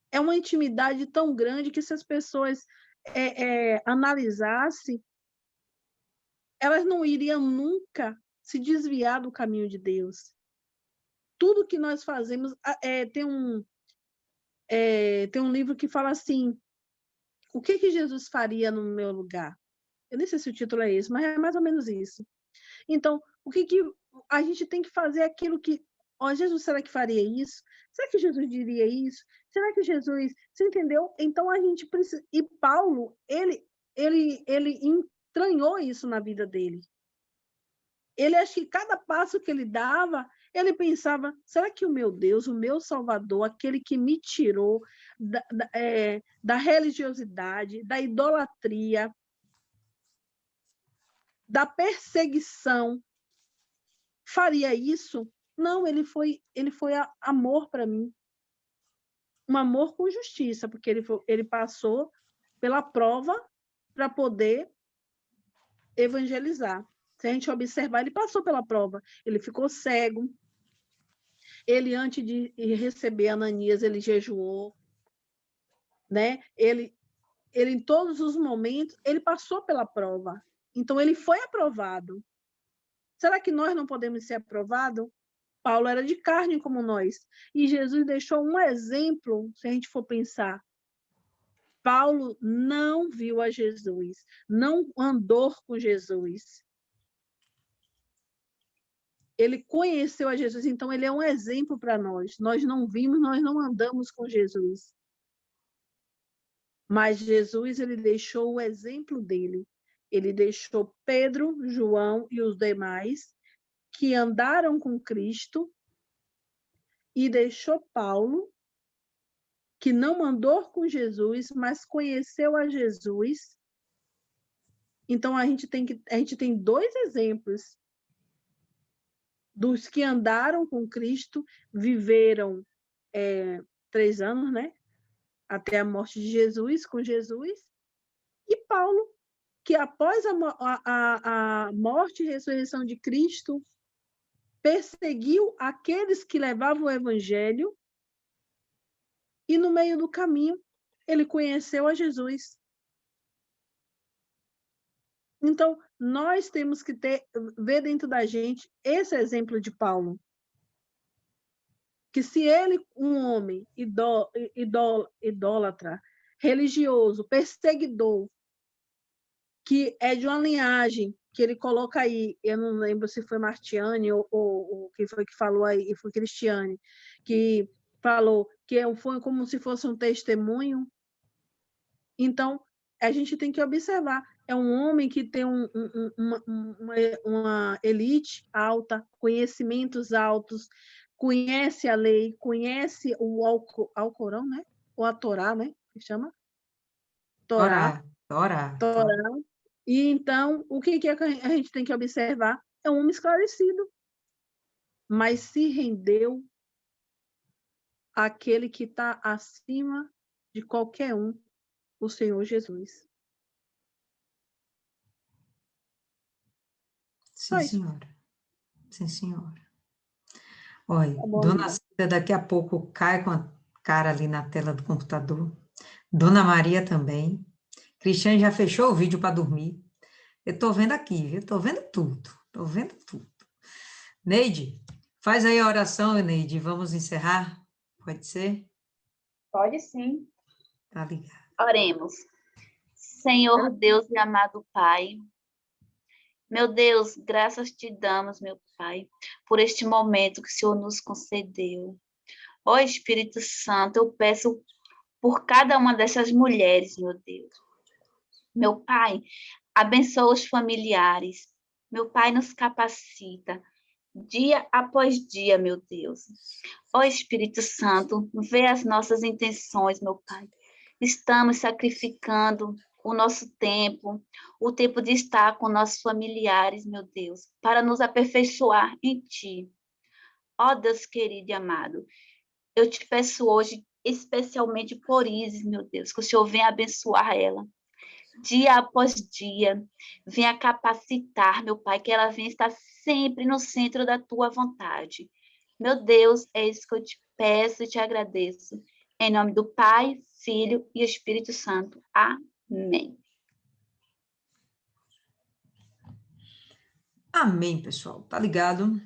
é uma intimidade tão grande que se as pessoas analisassem, elas não iriam nunca se desviar do caminho de Deus. Tudo que nós fazemos, tem um livro que fala assim, o que Jesus faria no meu lugar? Eu nem sei se o título é esse, mas é mais ou menos isso. Então, o que a gente tem que fazer aquilo que, Jesus, será que faria isso? Será que Jesus diria isso? Será que Jesus, você entendeu? Então a gente precisa, e Paulo, ele entranhou isso na vida dele. Ele acha que cada passo que ele dava, ele pensava, será que o meu Deus, o meu Salvador, aquele que me tirou da religiosidade, da idolatria, da perseguição, faria isso? Não, ele foi amor para mim. Um amor com justiça, porque ele passou pela prova para poder evangelizar. Se a gente observar, ele passou pela prova. Ele ficou cego. Ele, antes de receber Ananias, ele jejuou. Né? Ele, em todos os momentos, ele passou pela prova. Então, ele foi aprovado. Será que nós não podemos ser aprovados? Paulo era de carne como nós. E Jesus deixou um exemplo, se a gente for pensar. Paulo não viu a Jesus, não andou com Jesus. Ele conheceu a Jesus, então ele é um exemplo para nós. Nós não vimos, nós não andamos com Jesus. Mas Jesus, ele deixou o exemplo dele. Ele deixou Pedro, João e os demais que andaram com Cristo e deixou Paulo, que não andou com Jesus, mas conheceu a Jesus. Então, a gente tem dois exemplos dos que andaram com Cristo, viveram 3 anos, né? Até a morte de Jesus, com Jesus, e Paulo, que após a morte e ressurreição de Cristo, perseguiu aqueles que levavam o evangelho, e no meio do caminho, ele conheceu a Jesus. Então, nós temos que ver dentro da gente esse exemplo de Paulo. Que se ele, um homem idólatra, religioso, perseguidor, que é de uma linhagem, que ele coloca aí, eu não lembro se foi Martiane ou quem foi que falou aí, foi Cristiane, que falou que foi como se fosse um testemunho. Então, a gente tem que observar. É um homem que tem uma elite alta, conhecimentos altos, conhece a lei, conhece o Alcorão, né? Ou a Torá, né? Que chama? Torá. E então, o que a gente tem que observar? É um homem esclarecido, mas se rendeu àquele que está acima de qualquer um, o Senhor Jesus. Sim, senhora. Sim, senhora. Olha, Tá bom, Dona amiga. Cida daqui a pouco cai com cara ali na tela do computador. Dona Maria também. Cristiane já fechou o vídeo para dormir. Eu estou vendo aqui, viu? Estou vendo tudo. Estou vendo tudo. Neide, faz aí a oração, Neide. Vamos encerrar? Pode ser? Pode sim. Tá ligado. Oremos. Senhor Deus e amado Pai, meu Deus, graças te damos, meu Pai, por este momento que o Senhor nos concedeu. Ó Espírito Santo, eu peço por cada uma dessas mulheres, meu Deus. Meu Pai, abençoa os familiares. Meu Pai, nos capacita dia após dia, meu Deus. Ó Espírito Santo, vê as nossas intenções, meu Pai. Estamos sacrificando o nosso tempo, o tempo de estar com nossos familiares, meu Deus, para nos aperfeiçoar em Ti. Ó Deus querido e amado, eu te peço hoje, especialmente por Isis, meu Deus, que o Senhor venha abençoar ela, dia após dia, venha capacitar, meu Pai, que ela venha estar sempre no centro da Tua vontade. Meu Deus, é isso que eu te peço e te agradeço. Em nome do Pai, Filho e Espírito Santo. Amém. Amém, pessoal. Tá ligado?